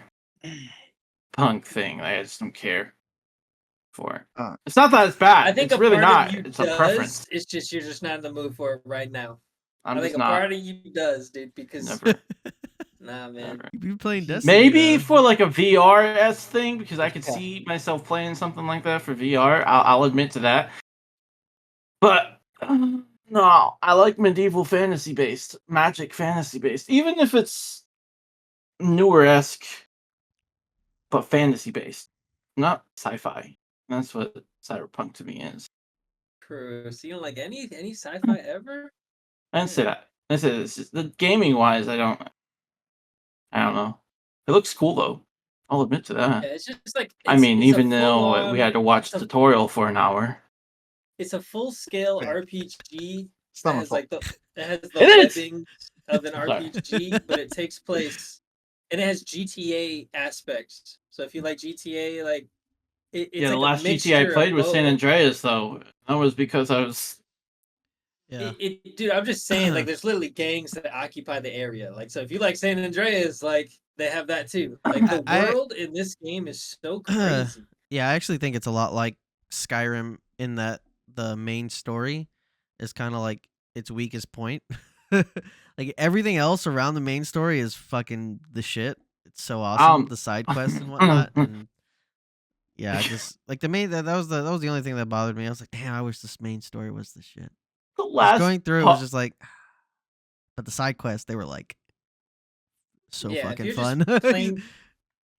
punk thing. I just don't care for it. Uh, It's not that it's bad. I think it's a really part not. of you It's does. a preference. It's just you're just not in the mood for it right now. I'm I just think a not. part of you does, dude. Because Never. nah, man. Never. You be playing Destiny. Maybe though. for like a VR thing, because I could Yeah. see myself playing something like that for VR. I'll admit to that. But no, I like medieval fantasy based, magic fantasy based, even if it's newer esque, but fantasy based, not sci-fi. That's what cyberpunk to me is. True. So you don't like any sci-fi ever? I didn't say that. I said it's just, the gaming wise, I don't know. It looks cool though. I'll admit to that. Yeah, it's just like I it's- mean, it's a even though full-on- we had to watch it's a- tutorial for an hour. It's a full-scale Yeah. RPG. It's not That my has fault. like it has the It is! webbing of an Sorry. RPG, but it takes place and it has GTA aspects. So if you like GTA, like it's Yeah, the like last a GTA I mixture played of was San both. Andreas, though. That was because I was. Yeah. Dude, I'm just saying, like, there's literally gangs that occupy the area. Like, so if you like San Andreas, like, they have that too. Like, the world in this game is so crazy. Yeah, I actually think it's a lot like Skyrim in that the main story is kind of like its weakest point. Like everything else around the main story is fucking the shit. It's so awesome, the side quests and whatnot. And yeah, I just like the main that was the only thing that bothered me. I was like, damn, I wish this main story was the shit. The Just last going through it was just like, but the side quests they were like so Yeah, if fucking you're fun. just plain,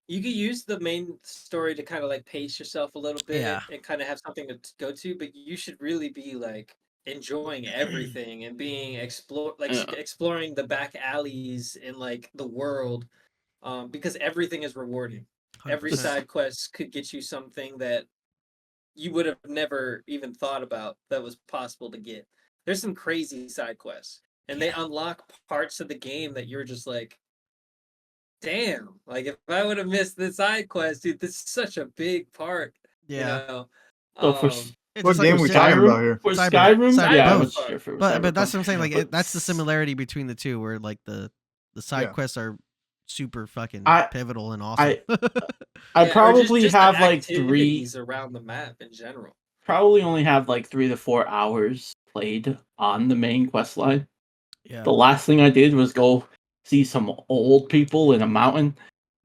you could use the main story to kind of like pace yourself a little bit Yeah. and kind of have something to go to, but you should really be like enjoying everything and being Yeah. exploring the back alleys in like the world, because everything is rewarding. Every 100%. side quest could get you something that you would have never even thought about that was possible to get. There's some crazy side quests, and they unlock parts of the game that you're just like, damn, like if I would have missed the side quest, dude, this is such a big part. Yeah. You know? So for It's What just like game with we shit. talking about here? For Cyber- Skyrim, Cyber- yeah, both. I'm sure for But that's Cyberpunk. what I'm saying. Like But that's the similarity between the two, where like the side Yeah. quests are super fucking I- pivotal and awesome. I Yeah, or probably just the have like 3, activities around the map in general. probably only have like 3 to 4 hours played on the main quest line. Yeah. The last thing I did was go see some old people in a mountain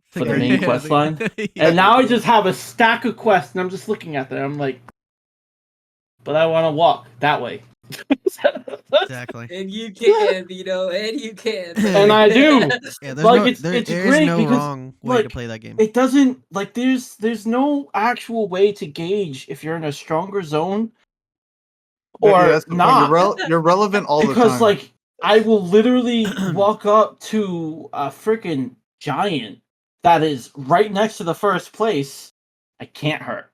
for the main quest line. And now I just have a stack of quests, and I'm just looking at them. I'm like, but I want to walk that way. Exactly. And you can, you know, and you can. And I do. Yeah, there's Like, no, it's there is great no because, wrong way to like, play that game. It doesn't like there's no actual way to gauge if you're in a stronger zone Yeah, or that's the point. not. You're relevant all the Because time. like I will literally walk up to a freaking giant that is right next to the first place. I can't hurt.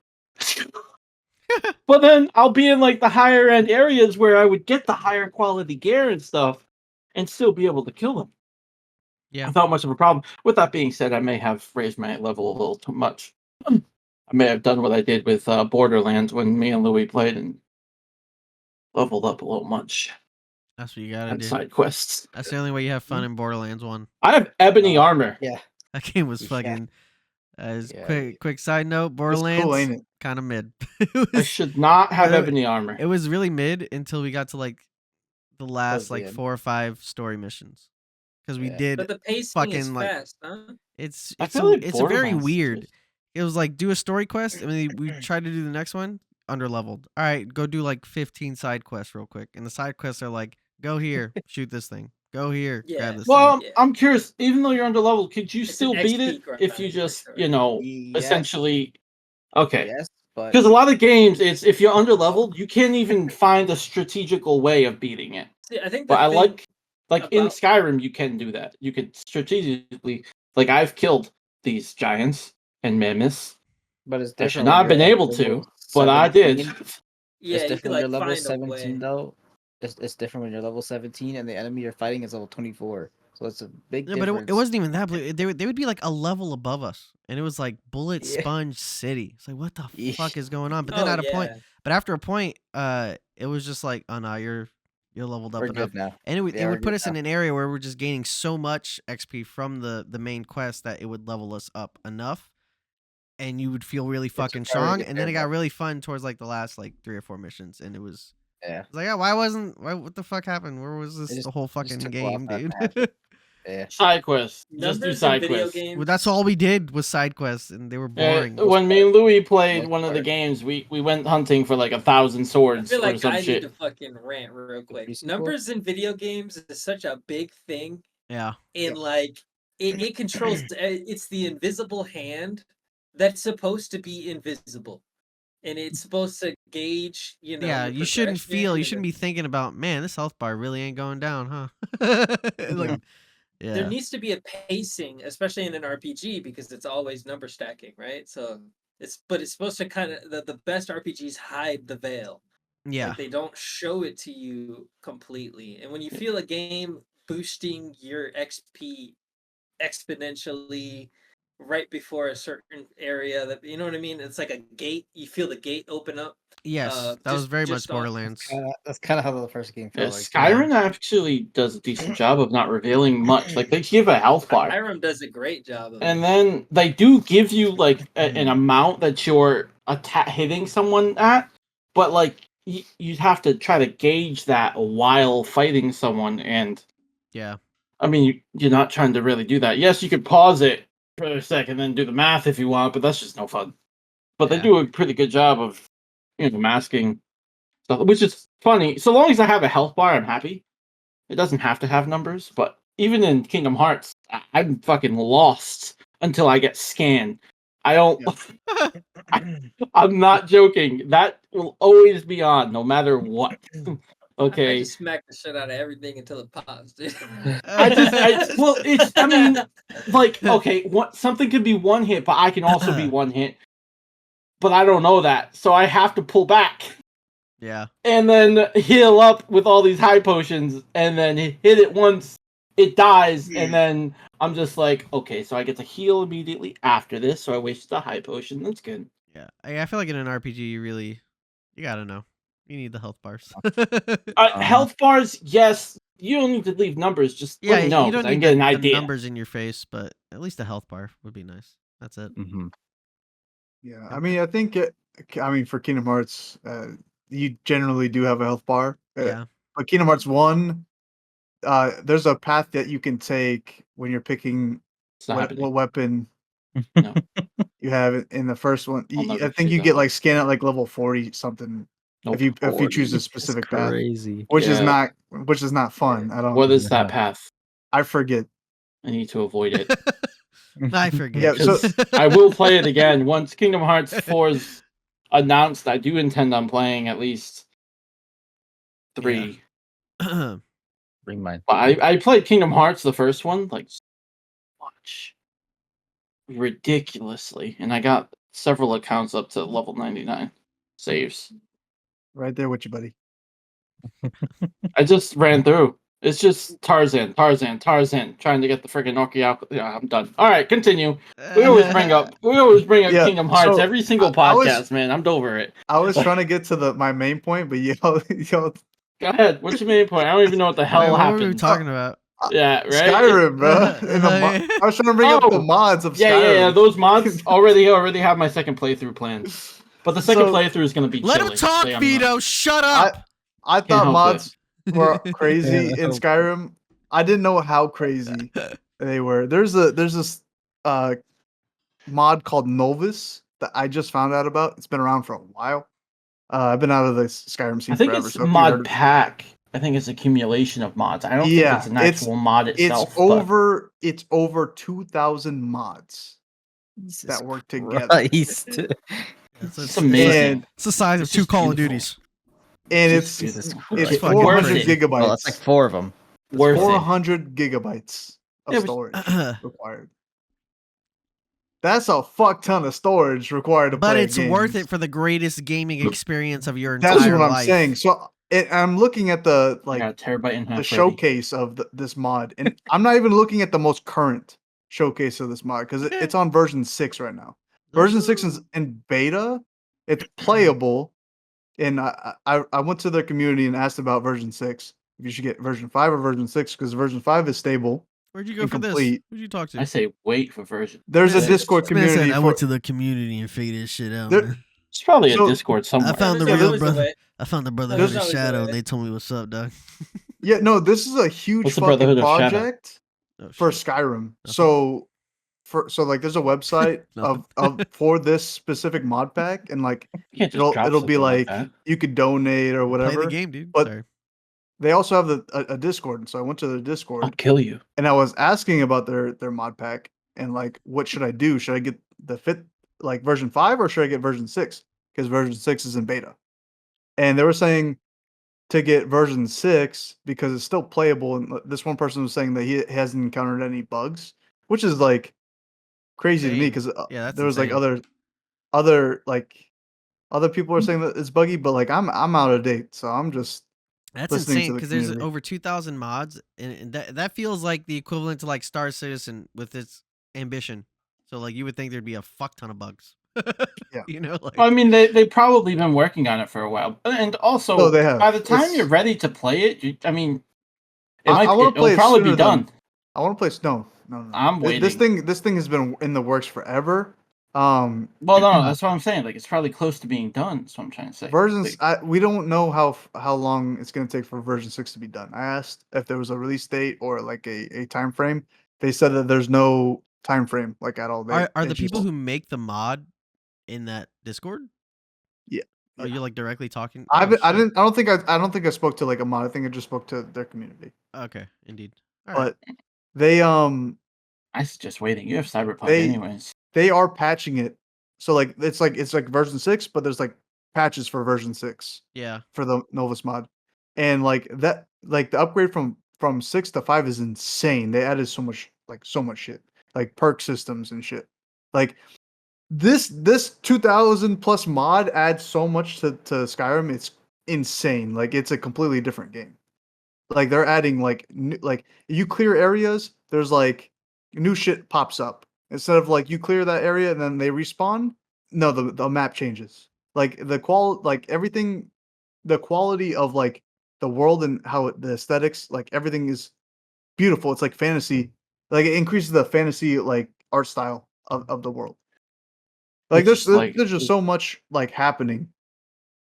But then I'll be in like the higher end areas where I would get the higher quality gear and stuff and still be able to kill them. Yeah. Without much of a problem. With that being said, I may have raised my level a little too much. I may have done what I did with Borderlands when me and Louis played and leveled up a little much. That's what you gotta And do. side quests. That's the only way you have fun in Borderlands 1. I have ebony armor. Yeah. That game was Yeah. fucking. As Yeah. quick side note, It's Borderlands cool, ain't it? kind of mid. I should not have Uh, ebony armor. It was really mid until we got to like the last the like end. 4 or 5 story missions, because we Yeah. did. But the pacing is fucking, like, fast, huh? It's I it's feel a, like it's a very Borderlands weird. just- It was like do a story quest, and then we tried to do the next one, under leveled. All right, go do like 15 side quests real quick, and the side quests are like Go here, shoot this thing. Go here, Yeah. grab this Well, Yeah. I'm curious. Even though you're under level, could you It's an still beat XP it if you grind, for just, sure. Yes, essentially? Okay. yes, but Because a lot of games, it's if you're under leveled, you can't even find a strategical way of beating it. See, I think But the I thing like in about Skyrim, you can do that. You could strategically, like I've killed these giants and mammoths. it's I should different not when have you're been at able level to, but I did. 17. yeah, It's you different could when you're like level find a 17 way. though. It's different when you're level 17 and the enemy you're fighting is level 24. So it's a big Yeah, but it difference. wasn't even that blue. They would be like a level above us, and it was like Bullet Yeah. Sponge City. It's like, what the Yeesh. fuck is going on? But then Oh at a point, yeah. after a point, it was just like, oh no, you're leveled up We're enough, good now. and it Yeah, we're would put good us in now. an area where we're just gaining so much XP from the main quest that it would level us up enough, and you would feel really fucking already strong. get And then it there, got really fun towards like the last like 3 or 4 missions, and it was. Yeah. I was like, yeah, what the fuck happened? Where was this just- the whole just fucking took a while game, for that dude? to happen. Yeah. Side quests. Just do Numbers in side video quests. games. Well, that's all we did was side quests, and they were Yeah, boring. when me and Louis played Most one of the part. games, we went hunting for like 1,000 I swords feel or like some I shit. need to fucking rant real quick. pre-sequel? Numbers in video games is such a big thing, Yeah. and like it controls. It's the invisible hand that's supposed to be invisible, and it's supposed to gauge. Yeah, your you shouldn't progression and be thinking about, man, this health bar really ain't going down, huh? There yeah. needs to be a pacing, especially in an RPG, because it's always number stacking, right? So it's supposed to kind of the best RPGs hide the veil. Yeah. Like they don't show it to you completely. And when you feel a game boosting your XP exponentially right before a certain area, that you know what I mean? It's like a gate. You feel the gate open up. Yes, that was very much just on Borderlands. That's kind of how the first game Yeah, felt like. Skyrim actually does a decent job of not revealing much. Like they give a health bar, Skyrim does a great job of and it. then they do give you like an amount that you're hitting someone at, but like you'd have to try to gauge that while fighting someone. And Yeah. I mean, you're not trying to really do that. Yes, you could pause it for a second and then do the math if you want, but that's just no fun. But they Yeah. do a pretty good job of masking stuff, which is funny. So long as I have a health bar, I'm happy. It doesn't have to have numbers, but even in Kingdom Hearts, I'm fucking lost until I get scanned. I don't. I'm not joking. That will always be on, no matter what. I Okay. just smack the shit out of everything until it pops, dude. I mean, like, okay, something could be one hit, but I can also be one hit. But I don't know that, so I have to pull back. Yeah. And then heal up with all these high potions, and then hit it once, it dies, and then I'm just like, okay, so I get to heal immediately after this, so I wasted the high potion. That's good. Yeah. I feel like in an RPG, you gotta know. You need the health bars. Health bars, yes. You don't need to leave numbers. Just Yeah, let me know. you don't I can need get an the idea. numbers in your face, but at least a health bar would be nice. That's it. Mm-hmm. Yeah, I mean, I think for Kingdom Hearts, you generally do have a health bar. Yeah. But Kingdom Hearts 1, there's a path that you can take when you're picking It's not what happening. weapon No. you have it in the first one. I'll never I think choose you that get one. like scan at like level 40 something Nope. if you choose a 40. specific That's path, crazy. which is Yeah. not fun. I don't. What is that Yeah. path? I forget. I need to avoid it. I forget. Yeah, so- Because I will play it again once Kingdom Hearts 4 is announced. I do intend on playing at least 3. Bring mine. But I played Kingdom Hearts, the first one, like much ridiculously, and I got several accounts up to level 99 saves. Right there with you, buddy. I just ran through. It's just Tarzan, trying to get the freaking Nokia out. Yeah, I'm done. All right, continue. We always bring up Yeah, Kingdom Hearts so every single I was- podcast, man. I'm over it. I was trying to get to my main point, but y'all Go ahead. What's your main point? I don't even know what the hell Wait, what were we happened. talking about? Yeah, right. Skyrim, bro. I was trying to bring up the Oh, mods of Skyrim. Yeah. Those mods already have my second playthrough planned. But the second playthrough is going to be Let chilly. him talk, so I'm Vito. Shut up. I Can't thought help mods were Yeah, crazy in help it. Skyrim. I didn't know how crazy they were. There's this mod called Novus that I just found out about. It's been around for a while. I've been out of the Skyrim scene I think forever. it's so if you heard mod of it- pack. I think it's accumulation of mods. I don't think Yeah, it's an actual mod itself. It's over 2,000 mods Jesus that work together. Christ. It's amazing. And It's the size of This 2 is Call of beautiful. Duties. Jesus it's Christ. fucking 400 crazy. gigabytes. Well, that's like 4 of them. Worth it. 400 gigabytes of Yeah, but- storage required. That's a fuck ton of storage required to But play. it's worth it for the greatest gaming experience of your That's entire what I'm life. saying. So I'm looking at the I got a terabyte and a half the ready. showcase of this mod, and I'm not even looking at the most current showcase of this mod because it's on version 6 right now. Version 6 is in beta. It's playable, and I went to their community and asked about version 6. If you should get version 5 or version 6 because version 5 is stable. Where'd you go and for this? complete. Who'd you talk to? I say wait for version. There's a Man, Discord This man said, community I for went to the community and figured this shit out. There- Man. It's probably So- a Discord somewhere. I found the There's real always a brother. way. I found the Brotherhood There's of always a Shadow, way. and they told me what's up, dog. Yeah, no, this is a huge What's the fucking Brotherhood of Shadow? project Oh, for shit. Skyrim. Nothing. So like there's a website Nothing. of for this specific mod pack, and like You can't just drop it'll be something like that. you could donate or Play whatever. the game, dude. but- Sorry. They also have a Discord, and so I went to their Discord I'll kill you. and I was asking about their mod pack and like what should I do? Should I get the version 5 or should I get version 6? Because version 6 is in beta. And they were saying to get version 6 because it's still playable, and this one person was saying that he hasn't encountered any bugs, which is like crazy to me Insane. because Yeah, that's there was like insane. other people are saying that it's buggy, but like I'm out of date, so I'm just That's listening to insane the because there's community. over 2,000 mods, and that feels like the equivalent to like Star Citizen with its ambition. So like you would think there'd be a fuck ton of bugs. Yeah. You know, like Well, I mean, they probably been working on it for a while, and also No, they have. by the time It's- you're ready to play it, I mean, I wanna it'll play it probably be sooner than- done. I want to play no. I'm This waiting. thing has been in the works forever. Well, no, that's what I'm saying. Like, it's probably close to being done. That's what I'm trying to say. Versions, Like, we don't know how long it's going to take for version 6 to be done. I asked if there was a release date or like a time frame. They said that there's no time frame like at all. are the it's people just- who make the mod in that Discord? Yeah. Oh, Yeah. you're like directly talking. I Oh, haven't- I shit. didn't. I don't think I spoke to like a mod. I think I just spoke to their community. Okay, indeed. All right. But they I suggest waiting. You have Cyberpunk anyways. they are patching it. So like it's like version 6, but there's like patches for version 6 Yeah. for the Novus mod. And like that like the upgrade from 6 to 5 is insane. They added so much shit. Like perk systems and shit. Like this 2000 plus mod adds so much to Skyrim. It's insane. Like it's a completely different game. Like they're adding like you clear areas, there's like new shit pops up. Instead of like you clear that area and then they respawn, no, the map changes. Like everything, the quality of like the world and the aesthetics, like everything is beautiful. It's like fantasy. Like it increases the fantasy like art style of the world. Like It's there's just just so much like happening,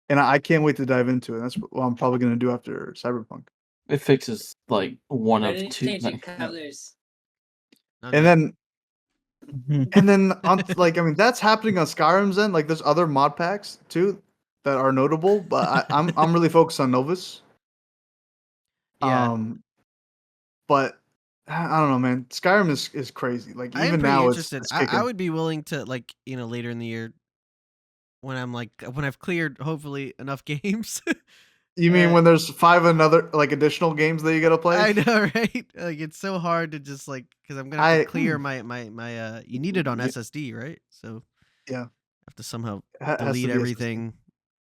and I can't wait to dive into it. That's what I'm probably gonna do after Cyberpunk. It fixes like one Why of didn't you two. change your Like, colors? Not And yet. then on like I mean that's happening on Skyrim's end. Like there's other mod packs too that are notable, but I'm really focused on Novus. Yeah. But I don't know, man. Skyrim is crazy. Like I am even pretty now interested. it's I kicking. would be willing to like later in the year when I've cleared hopefully enough games. You mean when there's 5 additional games that you gotta play? I know, right? Like it's so hard to just like because I'm gonna have to clear mm. my you need it on Yeah. SSD, right? So Yeah. I have to somehow Has to delete be SSD. everything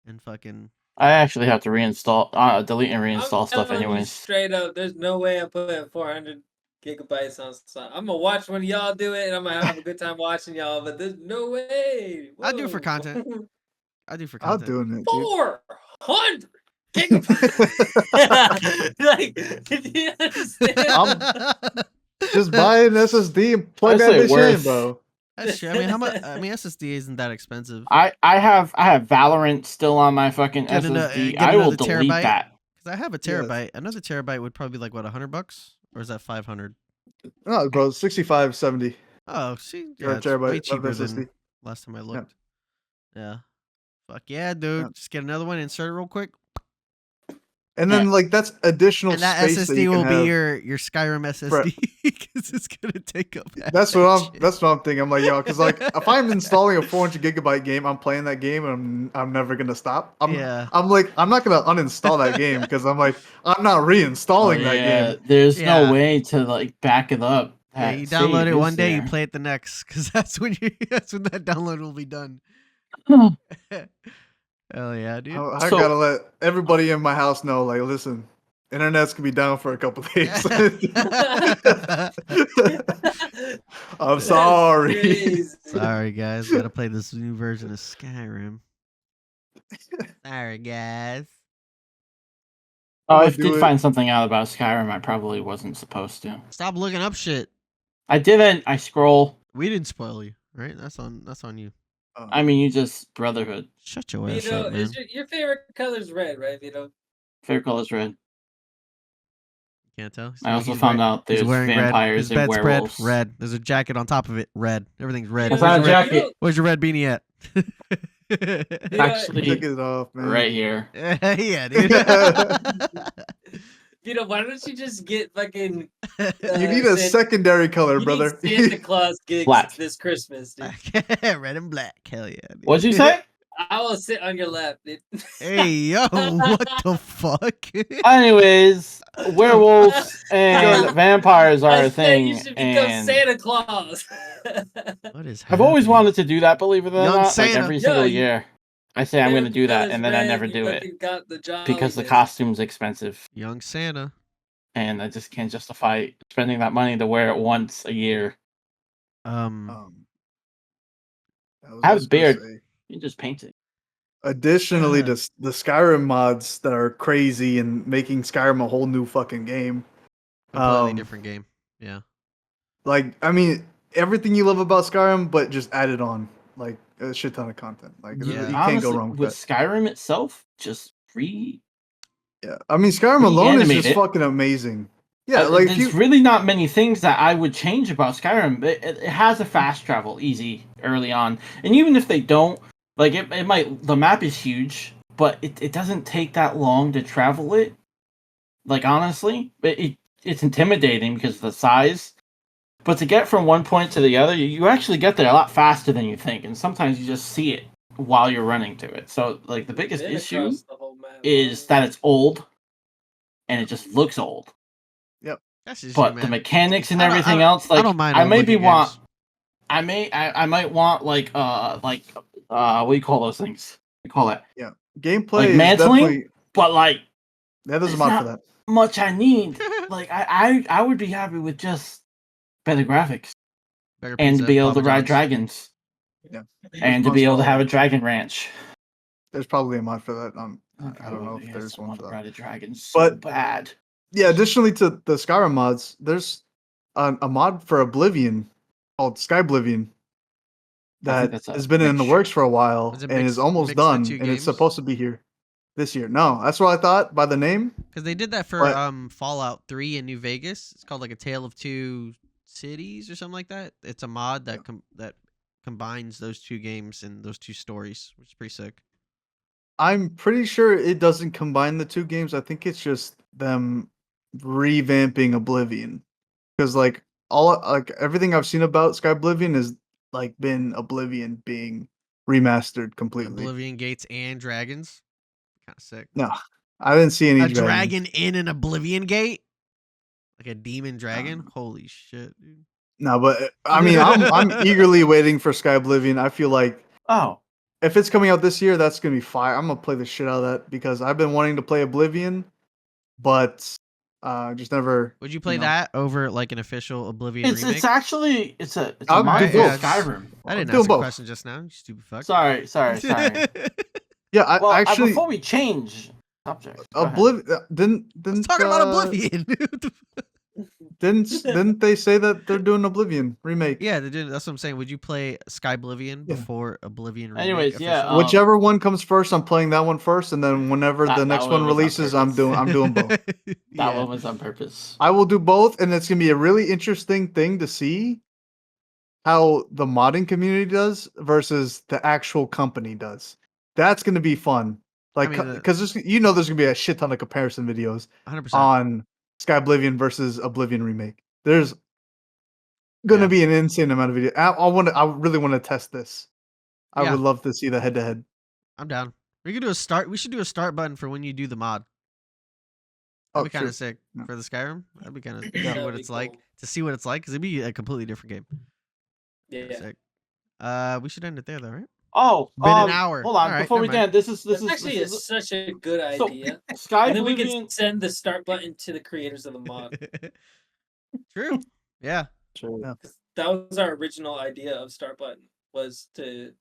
and fucking I actually have to reinstall, delete and reinstall I'm stuff telling you anyways. straight up, there's no way I'm putting 400 gigabytes on something. I'm gonna watch when y'all do it, and I'm gonna have a good time watching y'all. But there's no way. I do for Whoa. content. I do for I'm content. doing it, dude. 400 gigabytes. Like, did you understand? Just buy an SSD and plug that Honestly, bitch in, worth- bro. That's true. I mean, how much? I mean, SSD isn't that expensive. I have Valorant still on my fucking Get SSD. get I will another delete terabyte? that. Because I have a Yes. terabyte. Another terabyte would probably be like what, $100, or is that 500? No, bro, 65, 70 Oh, see, for yeah, a it's way terabyte of cheaper SSD. than last time I looked. Yeah. Fuck yeah, dude. Yeah. Just get another one, insert it real quick. And then like that's additional And that space that SSD you can will be have. your Skyrim SSD because it's gonna take up. half That's that what I'm. shit. That's what I'm thinking. I'm like, yo, because like if I'm installing a 400 gigabyte game, I'm playing that game, and I'm never gonna stop. Yeah. I'm like, I'm not gonna uninstall that game because I'm like, I'm not Oh reinstalling that yeah, game. there's no Yeah. way to like back it up. Yeah, That you download save, it is one day, you there? play it the next, because that's when that download will be done. Hell yeah, dude. I So- gotta let everybody in my house know, like, listen, internet's gonna be down for a couple days. I'm That's sorry. crazy. Sorry guys, gotta play this new version of Skyrim. Sorry guys. Oh, I'ma I do did it. find something out about Skyrim I probably wasn't supposed to. Stop looking up shit. I didn't. I scroll. We didn't spoil you, right? That's on you. I mean, you just Brotherhood. Shut your ass Vito, up, man. is your favorite color's red, right, Vito? Favorite color is red. Can't tell. I also He's found wearing- out he's there's wearing red. vampires His and bedspread werewolves. red. There's a jacket on top of it red. Everything's red. That's Vito, not a Where's your red- jacket. Where's your red beanie at? Vito, Actually, Take it off, man. right here. Yeah, dude. Vito, why don't you just get fucking You need a Santa- secondary color, you brother. need Santa Claus gigs Black. this Christmas, dude. Red and black. Hell yeah. Dude. What'd you say? I will sit on your lap, dude. Hey, yo, what the fuck? Anyways, werewolves and vampires are I a said thing, you should become and Santa Claus. What is I've always happening? wanted to do that. Believe it or Young not, like Santa. every Yo, single you- year, I say I'm going to do that, Favorite and then I color's never red, do you it fucking got the because the jolliness. costume's expensive, Young Santa. and I just can't justify spending that money to wear it once a year. That was I have what a was gonna beard. say. You just paint it. Additionally, God. the Skyrim mods that are crazy and making Skyrim a whole new fucking game. Completely Um, different game. Yeah. Like, I mean, everything you love about Skyrim, but just added on like a shit ton of content. Like, Yeah. you can't Honestly, go wrong with with that. Skyrim itself. Just Yeah, I mean, Skyrim alone is reanimate just it. fucking amazing. Yeah, like if there's you really not many things that I would change about Skyrim. It has a fast travel, easy early on, and even if they don't, like it might. The map is huge, but it doesn't take that long to travel it. Like honestly, it's intimidating because of the size. But to get from one point to the other, you actually get there a lot faster than you think, and sometimes you just see it while you're running to it. So like the biggest Been issue across the whole map, is man. that it's old, and it just looks old. That's just But you, the man. mechanics and I don't- everything I else, like don't mind I old maybe looking want, games. I might want like what do you call those things? We call it, gameplay like is mantling? definitely but like there's a it's mod for not- that. much I need. Like I would be happy with just better graphics Better and to pizza, be able Papa to ride John's. dragons Yeah, and to be able to have a dragon ranch. There's probably a mod for that. I don't know Probably if has there's one someone for to that. ride a dragon so But- bad. Yeah, additionally to the Skyrim mods, there's a mod for Oblivion called Skyblivion I think that that's a has been in the mixture. works for a while Is it and mixed- is almost mixed the done, two and it's games? supposed to be here this year. No, that's what I thought by the name. Because they did that for But- Fallout 3 in New Vegas. It's called like a Tale of Two Cities or something like that. It's a mod that that combines those two games and those two stories, which is pretty sick. I'm pretty sure it doesn't combine the two games. I think it's just them revamping Oblivion, because like everything I've seen about Skyblivion is like been Oblivion being remastered completely. Oblivion Gates and dragons. Kind of sick. No, I didn't see any A dragons. dragon in an Oblivion Gate? Like a demon dragon? Holy shit, dude. No, but I mean, I'm eagerly waiting for Skyblivion. I feel like Oh, if it's coming out this year, that's gonna be fire. I'm gonna play the shit out of that because I've been wanting to play Oblivion, but just never. Would you play know. that over like an official Oblivion remake? it's actually it's a I'll mod do for both. Skyrim. I didn't do ask a both. question just now, you stupid fuck. Sorry. Yeah, I Well, actually before we change subject, go ahead. Oblivion didn't Let's talk about Oblivion. didn't they say that they're doing Oblivion remake? Yeah, they did. That's what I'm saying. Would you play Skyblivion Yeah. before Oblivion remake? Anyways, yeah, officially? Whichever one comes first, I'm playing that one first, and then whenever That the next one one was on releases, I'm purpose. doing both. That Yeah. one was on purpose. I will do both, and it's gonna be a really interesting thing to see how the modding community does versus the actual company does. That's gonna be fun Like, mean, because there's gonna be a shit ton of comparison videos 100%. on Sky Oblivion versus Oblivion remake. There's gonna Yeah. be an insane amount of video. I really want to test this. I Yeah. would love to see the head to head. I'm down. We could do a start. We should do a start button for when you do the mod. That'd Oh, be kind true. of sick Yeah. for the Skyrim. That'd be kind of Yeah. see what That'd be it's like cool. to see what it's like because it'd be a completely different game. Yeah. Sick. We should end it there though, right? Oh, Been an hour. Hold on, Alright, before we never mind. end, this is That's actually such a good so idea. Sky And then we Oblivion. can send the start button to the creators of the mod. True. Yeah. True. Yeah. That was our original idea of start button, was to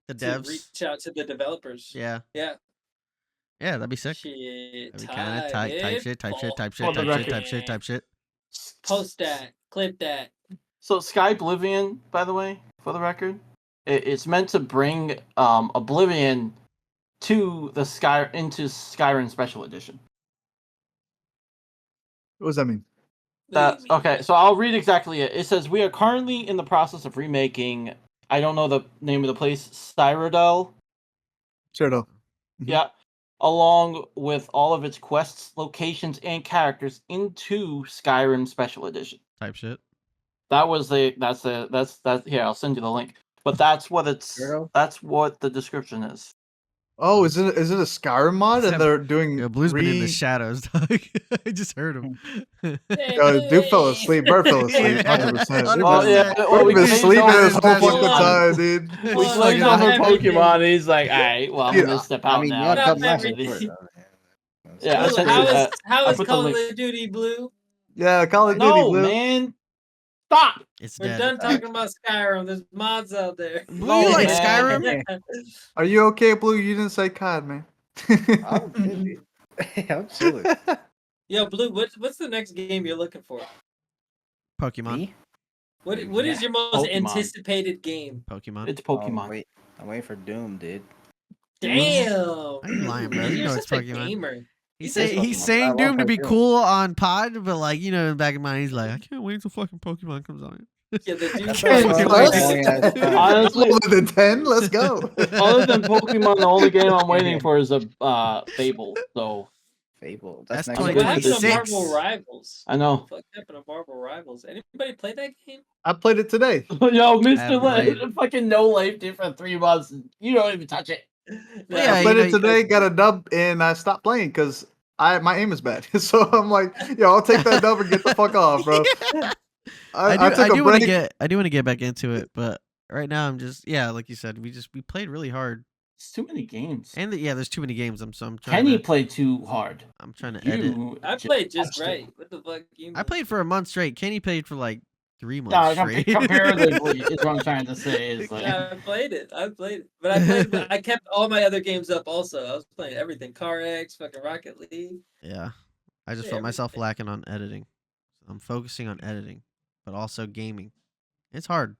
The to devs. reach out to the developers. Yeah. Yeah. Yeah, that'd be sick. Shit. That'd be kind of type shit, type shit, type For shit, the type shit, record. type shit, type shit. Post that. Clip that. So Sky Oblivion, by the way, for the record, it's meant to bring Oblivion to the into Skyrim Special Edition. What does that mean? That's okay. So I'll read exactly it. It says we are currently in the process of remaking. I don't know the name of the place, Cyrodiil. Cyrodiil. Yeah, along with all of its quests, locations, and characters into Skyrim Special Edition. Type shit. That's here. I'll send you the link. But that's what Cyrodiil? that's what the description is. Oh, is it a Skyrim mod and they're doing Yeah, Blue's been in the shadows, dog. I just heard him. Yo, dude fell asleep. Bird fell asleep. 100%. Well, yeah, well, We've been changed sleeping over this to whole Hold fucking on. time, dude. We Hold switched on, over everything. Pokemon, and he's like, all right, well, I'm Dude, gonna step I out mean, now. y'all Not come last everything. for it, though. Yeah, I Blue, sent how you, is how I is put the Call link. of Duty Blue? Yeah, Call of Duty, No, Blue. man, stop. It's We're dead. done talking about Skyrim. There's mods out there. Blue, you like man. Skyrim? Are you okay, Blue? You didn't say COD, man. I'm good, dude. I'm chilling. Yo, Blue, what's the next game you're looking for? Pokemon. Me? What is your most Pokemon. anticipated game? Pokemon. It's Oh, Pokemon. I'm waiting for Doom, dude. Damn. Are you lying, bro? You You're know it's such a Pokemon. gamer. He's He's saying Pokemon. I love Doom to be Pokemon. cool on Pod, but like in the back of my mind, he's like, I can't wait till fucking Pokemon comes on. Yeah, the dude. That's can't what do I'm us. saying, guys. Honestly, Older than 10? Let's go. other than Pokemon, the only game I'm waiting for is a Fable. So Fable. That's next What gen. happened to 2026. Marvel Rivals? I know. What happened to Marvel Rivals? Anybody play that game? I played it today. Yo, Mr. haven't played. Fucking no life dude for 3 months. You don't even touch it. Yeah, I you played know, it today, got a dub, and I stopped playing because my aim is bad. So I'm like, yo, I'll take that dub and get the fuck off, bro. I took a do want to break. get back into it, but right now I'm just like you said, we played really hard, It's too many games. and there's too many games. I'm trying. Kenny played too hard. I'm trying to edit. You I played just touched it. right. What the fuck? You I played for a month straight. Kenny played for like 3 months No, straight. comparatively is what I'm trying to say. Is like, Yeah, I played it. But I kept all my other games up also. I was playing everything. Car X, fucking Rocket League. Yeah, I just Yeah, felt myself everything. lacking on editing. I'm focusing on editing, but also gaming. It's hard.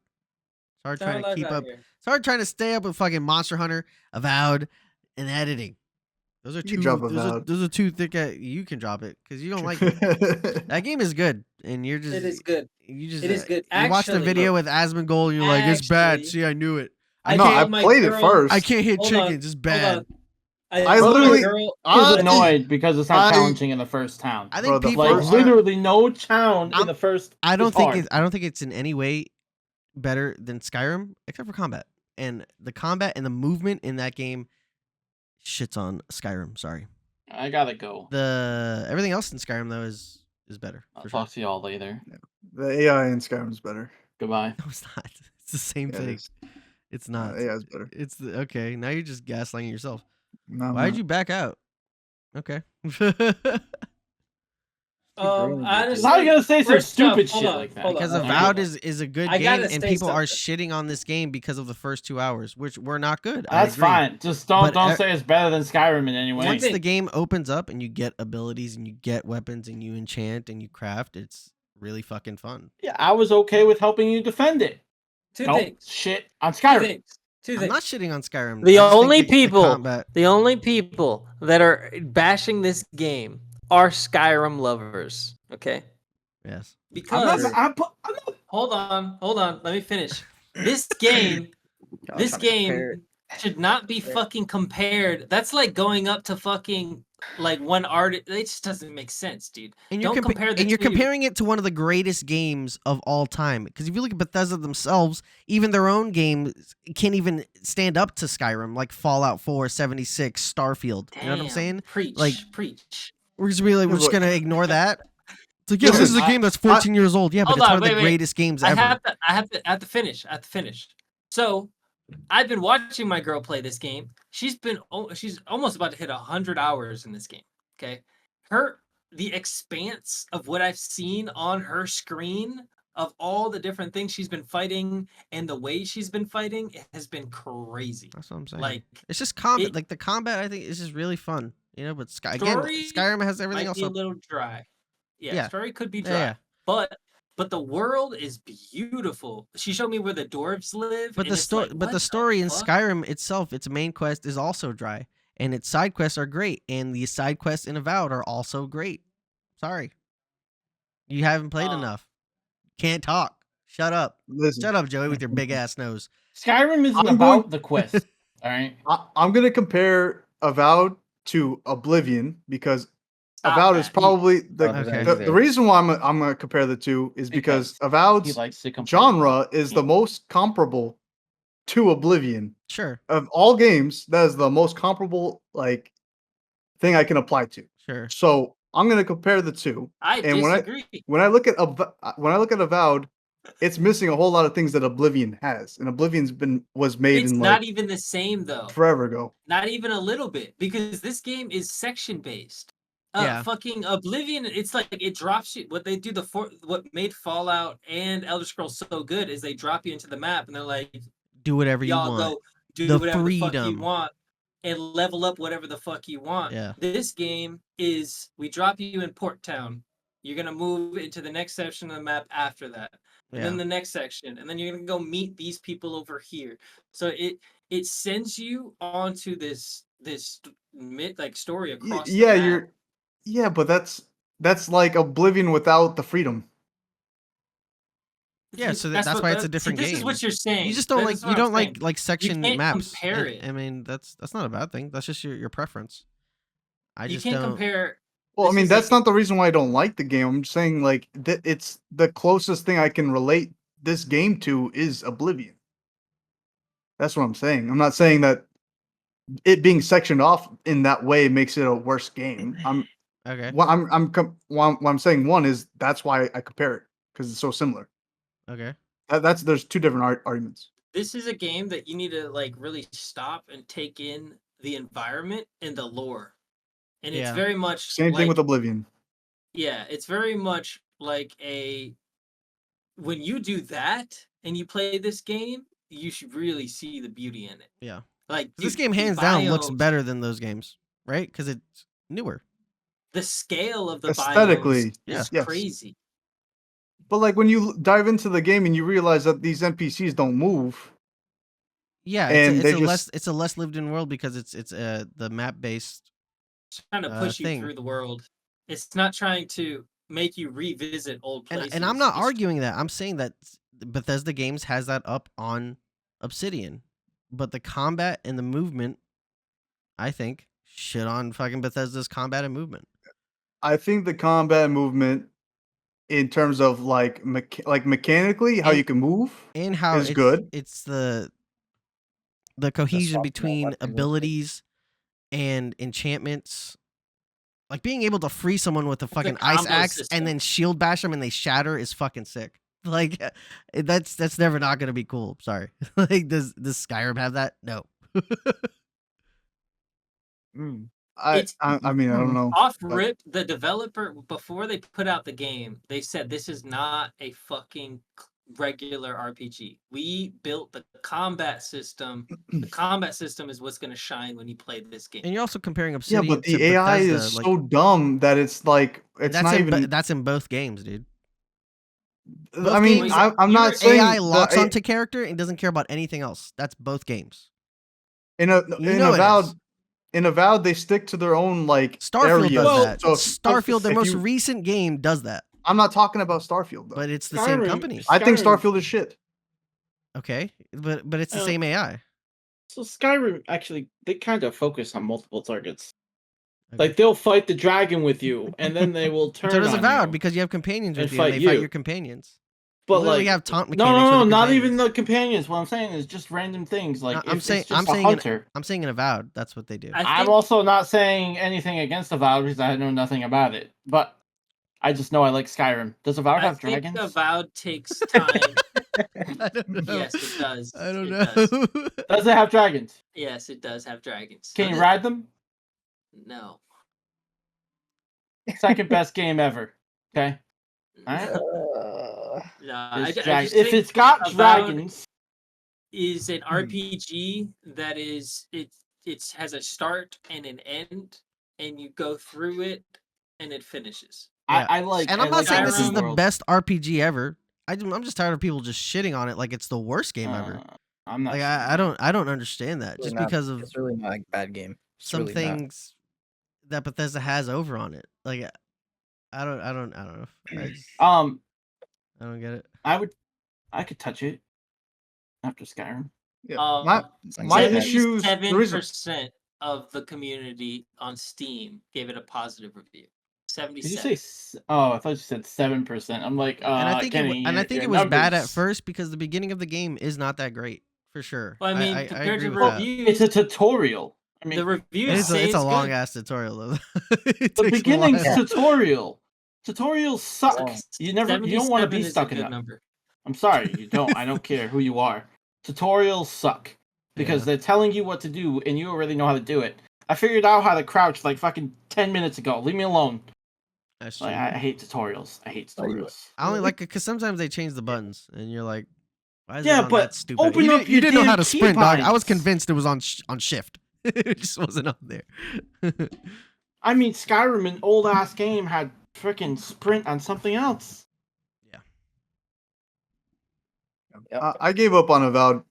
It's hard trying to Life keep out up. here. It's hard trying to stay up with fucking Monster Hunter, Avowed, and editing. Those are You can two. drop Those Avowed. are two thick. You can drop it because you don't like it. That game is good, and you're just. It is good. You just. It is good. You watched the Actually- video with Asmongold, and you're like, it's bad. Actually- See, I knew it. I No, I gave my played it girl- first. I can't hit Hold on, chickens. It's Hold bad. on. I told my literally- girl- I was I- annoyed because it's not I- challenging in the first town. I Bro, think the people. Like first- literally no town in I'm- the first. I don't is think hard. I don't think it's in any way better than Skyrim, except for combat. And the combat and the movement in that game shits on Skyrim. Sorry. I gotta go. The everything else in Skyrim though is better. I'll For sure. talk to y'all later. The AI in Skyrim's better. Goodbye. No, it's not. It's the same Yeah, it thing. is. It's not. AI is better. It's okay. Now you're just gaslighting yourself. No, I'm Why'd not. you back out? Okay. honestly, How are you gonna say some first off, stupid hold shit on, like that? hold on. Because Hold on. Avowed is a good I game, gotta and say people are something. shitting on this game because of the first 2 hours, which were not good. I That's agree. fine. Just don't But say it's better than Skyrim in any way. Once thing- the game opens up and you get abilities and you get weapons and you enchant and you craft, it's really fucking fun. Yeah, I was okay with helping you defend it. Two Don't things. shit on Two Skyrim. things. Two I'm things. not shitting on Skyrim. The I just think only the people- combat- The only people that are bashing this game are Skyrim lovers. Okay. Yes. Because I'm not- hold on. Let me finish. This game, Y'all this trying to game compare it. should not be fucking compared. That's like going up to fucking like one artist. It just doesn't make sense, dude. And you're, Don't compare the and you're two. comparing it to one of the greatest games of all time. Because if you look at Bethesda themselves, even their own games can't even stand up to Skyrim, like Fallout 4, 76, Starfield. You know what I'm Damn, saying? Preach, Like- preach. We're just really, we're Yeah, just but- gonna ignore that. It's like, yeah, this Listen, is a game that's 14 years old. Yeah, but Hold it's on, one of the wait. greatest games I ever. have to finish. So I've been watching my girl play this game. She's almost about to hit 100 hours in this game. Okay, the expanse of what I've seen on her screen of all the different things she's been fighting and the way she's been fighting, it has been crazy. That's what I'm saying. Like It's just combat. it- Like the combat, I think is just really fun. You know, but Story Skyrim has everything might else be a up. little dry. Yeah, Yeah. story could be dry. Yeah. But the world is beautiful. She showed me where the dwarves live. But and the it's like, story, but what the story in fuck? Skyrim itself, its main quest is also dry, and its side quests are great, and the side quests in Avowed are also great. Sorry, you haven't played enough. Can't talk. Shut up. Listen, Shut up, Joey, with your big ass nose. Skyrim isn't I'm about going- the quest. All right. I'm gonna compare Avowed to Oblivion because Stop Avowed that. is probably Okay. the reason why I'm gonna compare the two is because He Avowed's likes to compare. genre is the most comparable to Oblivion Sure, of all games. That is the most comparable like thing I can apply to. sure. So I'm gonna compare the two. I and when I- disagree. When I look at Avowed, it's missing a whole lot of things that Oblivion has, and Oblivion's was made It's in not like even the same though. forever ago. Not even a little bit, because this game is section based. Yeah. Fucking Oblivion, it's like it drops you. What they do what made Fallout and Elder Scrolls so good is they drop you into the map and they're like, Do whatever you y'all want. go do The whatever the fuck you freedom. want and level up whatever the fuck you want. Yeah. This game is we drop you in Port Town. You're gonna move into the next section of the map after that. And Yeah. then the next section, and then you're gonna go meet these people over here. So it sends you onto this story across. the map. But that's like Oblivion without the freedom. Yeah, so that's why it's a different This is game. what you're saying. You just don't This is like what you I'm don't saying. like section can't maps. compare and- it. I mean, that's not a bad thing. That's just your preference. I You just can't don't. compare. Well, I This mean, is that's like- not the reason why I don't like the game. I'm just saying, like, it's the closest thing I can relate this game to is Oblivion. That's what I'm saying. I'm not saying that it being sectioned off in that way makes it a worse game. Okay. What I'm saying one is that's why I compare it because it's so similar. Okay. There's two different arguments. This is a game that you need to like really stop and take in the environment and the lore. And it's Yeah. very much Same thing like- with Oblivion. Yeah, it's very much like when you do that and you play this game, you should really see the beauty in it. Yeah. Like This dude, game, the hands down, looks biomes, better than those games, right? Because it's newer. The scale of the Aesthetically, biomes is yes. crazy. But like when you dive into the game and you realize that these NPCs don't move, Yeah, And it's they a less lived in world because it's the map based. It's trying to push you thing. through the world. It's not trying to make you revisit old places. And I'm not It's- arguing that. I'm saying that Bethesda Games has that up on Obsidian, but the combat and the movement, I think, shit on fucking Bethesda's combat and movement. I think the combat movement, in terms of like mechanically how And- you can move, And how Is it's good. It's the cohesion swapping out between weapons. abilities and enchantments. Like being able to free someone with a the fucking ice combo axe system. and then shield bash them and they shatter is fucking sick. Like that's never not gonna be cool. Sorry. Like does Skyrim have that? No. I mean I don't know. Off rip, the developer before they put out the game, they said this is not a fucking regular RPG. We built the combat system. The combat system is what's going to shine when you play this game. And you're also comparing Yeah, Obsidian but the to AI Bethesda, is like, so dumb that it's like it's that's not in, even. that's in both games, dude. I mean, games, I'm not your saying AI the locks A- onto character and doesn't care about anything else. That's both games. in You know it Avowed. is. In Avowed, they stick to their own like Starfield areas. does that. So if- Starfield, the if most you- recent game, does that. I'm not talking about Starfield though. But it's the same Skyrim- company. I think Skyrim- Starfield is shit. Okay, but it's the Uh, same AI. So Skyrim actually they kind of focus on multiple targets. Okay. Like they'll fight the dragon with you, and then they will turn So does on Avowed you because you have companions and with you, and fight they fight you. your companions. But You literally like, have taunt no, mechanics no, with no, the not even companions. the companions. What I'm saying is just random things. Like I'm if saying it's just I'm a saying hunter. I'm saying in Avowed, that's what they do. I I'm think also not saying anything against Avowed because I know nothing about it. But I just know I like Skyrim. Does Avowed I have think dragons? Avowed takes time. I don't know. Yes, it does. I don't It know. does. Does it have dragons? Yes, it does have dragons. Can you ride them? No. Second best game ever. Okay. Alright. No, I There's just if think it's got Avowed dragons, is an RPG that is it has a start and an end, and you go through it, and it finishes. Yeah. I like. And I I'm not like saying this is open the world. best RPG ever. I'm just tired of people just shitting on it like it's the worst game ever. I'm not. Like saying I don't understand that Really just not- because of it's really not a bad game. It's some really not. things that Bethesda has over on it. Like I don't know. I just that. I don't get it. I could touch it after Skyrim. Yeah. Um, My issues. The reason 77% of the community on Steam gave it a positive review. Did you 77. say? Oh, I thought you said 7%. I'm like, And I think Kenny, it was bad at first because the beginning of the game is not that great for sure. Well, I mean, I compared agree to with that. reviews, it's a tutorial. I mean, the reviews say It's a long good. ass tutorial though. It the takes a beginning's while. tutorial. Tutorials suck. Long. You don't want to 77 be is a stuck in good that. number. I'm sorry, you don't. I don't care who you are. Tutorials suck because Yeah. they're telling you what to do and you already know how to do it. I figured out how to crouch like fucking 10 minutes ago. Leave me alone. That's true. Like, I hate tutorials. I hate tutorials. I only like it because sometimes they change the buttons and you're like, why is Yeah, it on but that stupid? open up You your didn't know how damn to sprint, dog. I was keybinds. convinced it was on shift. It just wasn't on there. I mean, Skyrim, an old ass game, had freaking sprint on something else. Yep. I gave up on Avowed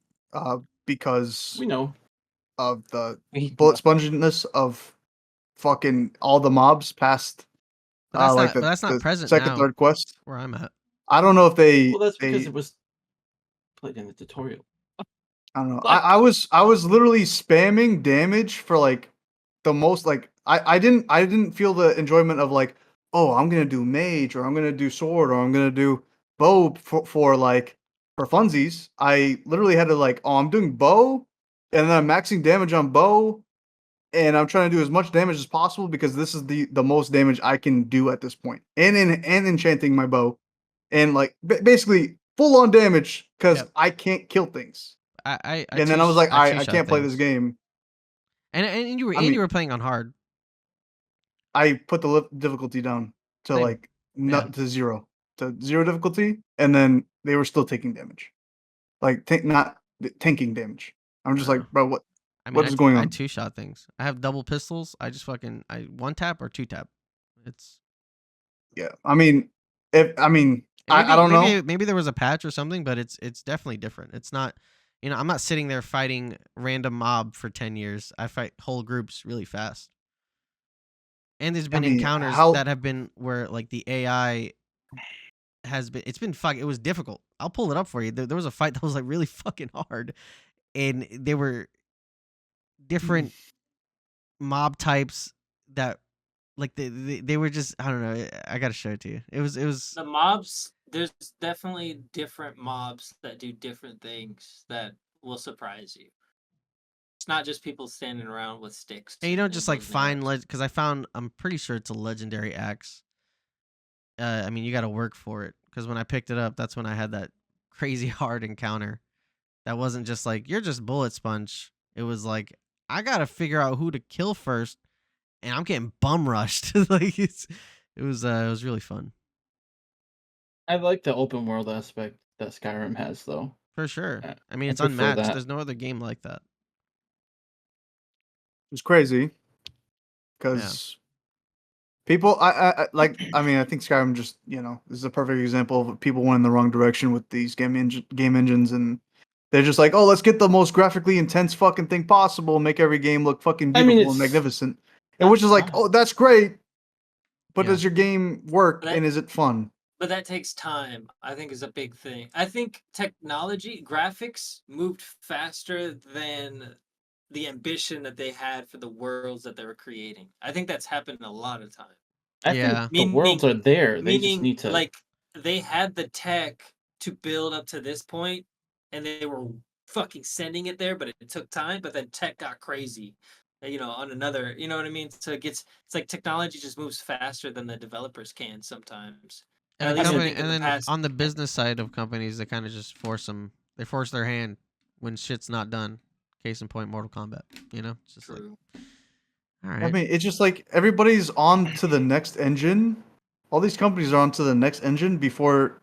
because We know. of the We- bullet sponginess of fucking all the mobs past But like that's not the present second, now. third quest. Where I'm at. I don't know if they. Well, that's because they, it was played in the tutorial. I don't know. Fuck. I was literally spamming damage for like the most like I didn't feel the enjoyment of like, oh, I'm gonna do mage or I'm gonna do sword or I'm gonna do bow for like for funsies. I literally had to like, oh, I'm doing bow and then I'm maxing damage on bow and I'm trying to do as much damage as possible because this is the most damage I can do at this point. And enchanting my bow and like basically full on damage because Yep. I can't kill things. I And then I was like, I two-shot can't play this things. game. And you were I mean- you were playing on hard. I put the difficulty down to Same. like not to zero difficulty, and then they were still taking damage, like not tanking damage. I'm just like, bro, what? I mean, What is going I on? two-shot things. I have double pistols. I just I one tap or two tap. It's Yeah, I mean, I don't know. Maybe there was a patch or something, but it's definitely different. It's not, I'm not sitting there fighting random mob for 10 years. I fight whole groups really fast. And there's been encounters that have been where like the AI it was difficult. I'll pull it up for you. There was a fight that was like really fucking hard, and they were different mob types that like they were just, I don't know. I gotta show it to you. It was The mobs, there's definitely different mobs that do different things that will surprise you. It's not just people standing around with sticks. and you don't and just like bows and find arrows. because I'm pretty sure it's a legendary axe. I mean, you got to work for it because when I picked it up, that's when I had that crazy hard encounter. That wasn't just like you're just bullet sponge. It was like I gotta figure out who to kill first, and I'm getting bum rushed. Like it was really fun I like the open world aspect that Skyrim has, though. for sure. Yeah, I mean, I it's prefer unmatched. that. There's no other game like that. It's crazy because people, I like. I mean, I think Skyrim just this is a perfect example of people went in the wrong direction with these game engines, and they're just like, oh, let's get the most graphically intense fucking thing possible, make every game look fucking I mean, beautiful and it's- magnificent, and which is like, oh, that's great, but Yeah. does your game work But that- and is it fun? But that takes time, I think, is a big thing. I think graphics moved faster than the ambition that they had for the worlds that they were creating. I think that's happened a lot of times. I Yeah. think the worlds are there. They just Meaning, need to. like, they had the tech to build up to this point, and they were fucking sending it there, but it took time. But then tech got crazy, on another. You know what I mean? So it's like technology just moves faster than the developers can sometimes. And At the least I company, think in and the then past. on the business side of companies, they kind of just force them. They force their hand when shit's not done. Case in point, Mortal Kombat. It's just True. like, all I right. mean, it's just like everybody's on to the next engine. All these companies are on to the next engine before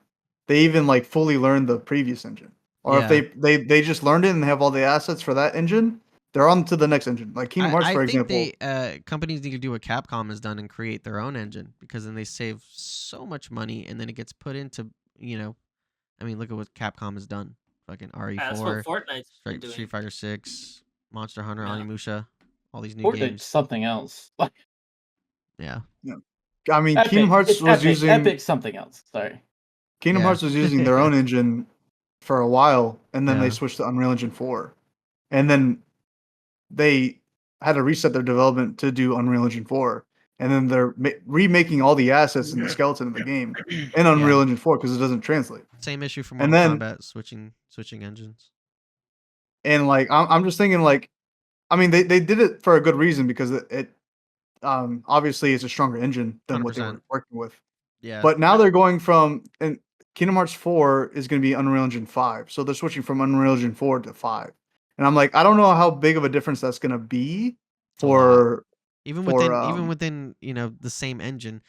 they even like fully learn the previous engine. Or if Yeah. they just learned it and have all the assets for that engine, they're on to the next engine. Like Kingdom Hearts, I for think example. companies need to do what Capcom has done and create their own engine because then they save so much money and then it gets put into I mean, look at what Capcom has done. Fucking That's what RE4, Fortnite's been doing. Street Fighter 6, Monster Hunter, Yeah. Onimusha, all these new Fortnite's games. something else. Like Yeah. I mean, Epic. Kingdom Hearts It's was Epic. using Epic something else. Sorry. Kingdom Yeah. Hearts was using their own engine for a while, and then Yeah. they switched to Unreal Engine 4, and then they had to reset their development to do Unreal Engine 4, and then they're remaking all the assets and the skeleton of the game in Unreal Engine 4 because it doesn't translate. Same issue for And Mortal then- Kombat, switching engines. And like I'm just thinking like, I mean they did it for a good reason because it obviously it's a stronger engine than what they 100%. were working with. Yeah. But now they're going from and Kingdom Hearts 4 is going to be Unreal Engine 5. So they're switching from Unreal Engine 4 to 5. And I'm like, I don't know how big of a difference that's going to be It's a lot. for even for, within the same engine,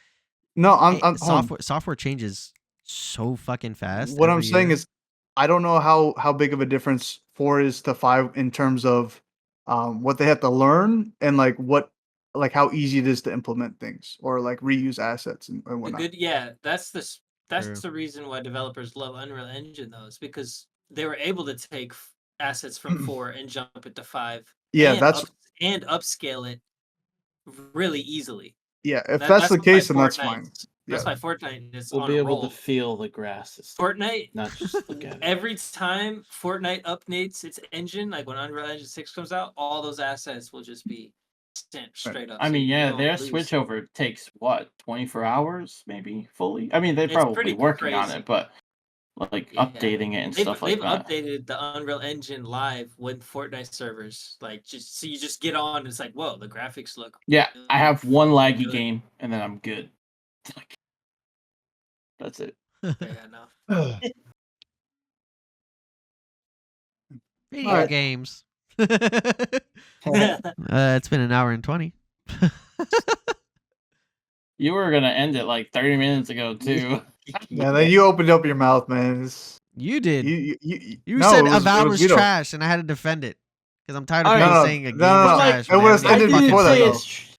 no, I'm hold on. software changes so fucking fast. What I'm every saying year. is I don't know how big of a difference 4 is to 5 in terms of what they have to learn and like how easy it is to implement things or like reuse assets and The whatnot. that's True. the reason why developers love Unreal Engine though, is because they were able to take assets from 4 and jump it to 5. Yeah, and that's and upscale it really easily. yeah. If That- that's the why case, then that's fine. Fortnite's- That's Yeah. why Fortnite is We'll on be a able roll. to feel the grasses. Fortnite, Not just look at it. every time Fortnite updates its engine, like when Unreal Engine 6 comes out, all those assets will just be sent straight up. I so mean, you yeah, don't their lose. switchover takes what, 24 hours, maybe fully. I mean, they're It's probably pretty working on crazy. it, but like Yeah. updating it and They've stuff like that. updated the Unreal Engine live with Fortnite servers. Like just so you just get on, and it's like, whoa, the graphics look. Yeah, I have one laggy good. game, and then I'm good. Like, that's it. Yeah, no. Video Alright. games. It's been an hour and 20. You were gonna end it like 30 minutes ago too. Yeah, then you opened up your mouth, man. You did. You no, said it was, Avowed it was Vito. trash, and I had to defend it because I'm tired of Alright. people No, saying a game no, is no. trash. It was man. ended I didn't before that, say though. it's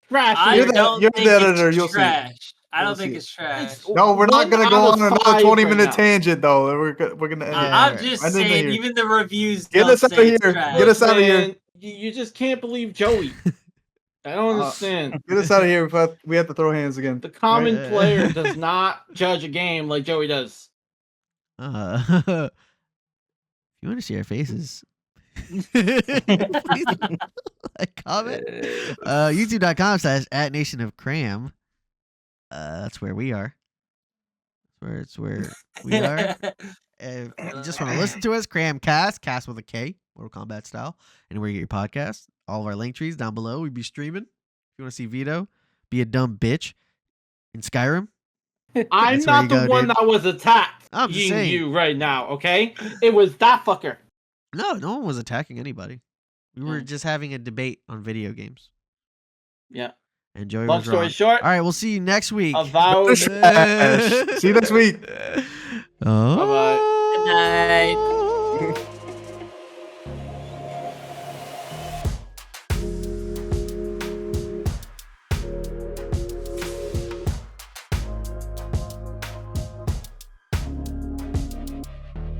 trash. I You're the- don't you're the think editor, it's you'll see. trash. I You'll don't think see. it's trash. No, we're not gonna go on another 20-minute now. tangent, though. We're gonna end it. Yeah. I'm just I didn't saying, hear. even the reviews Get don't us outta say it's here. trash. Get us outta here. Man, you just can't believe Joey. I don't understand. Get us out of here. We have to throw hands again. The common Right. player does not judge a game like Joey does. If you want to see our faces, please like, comment. YouTube.com/@nationofcram. That's where we are. It's where we are. If you just want to listen to us, Cram Cast with a K, Mortal Kombat style, anywhere you get your podcast. All of our link trees down below. We'd be streaming. If you want to see Vito be a dumb bitch in Skyrim, I'm That's where not you the go, one dude. that was attacked. I'm just saying. You right now, okay? It was that fucker. no one was attacking anybody. We were Mm. just having a debate on video games. Yeah. And Joey Long was story wrong. short, All right, we'll see you next week. Avowed. See you next week. Oh. Bye-bye. Good night.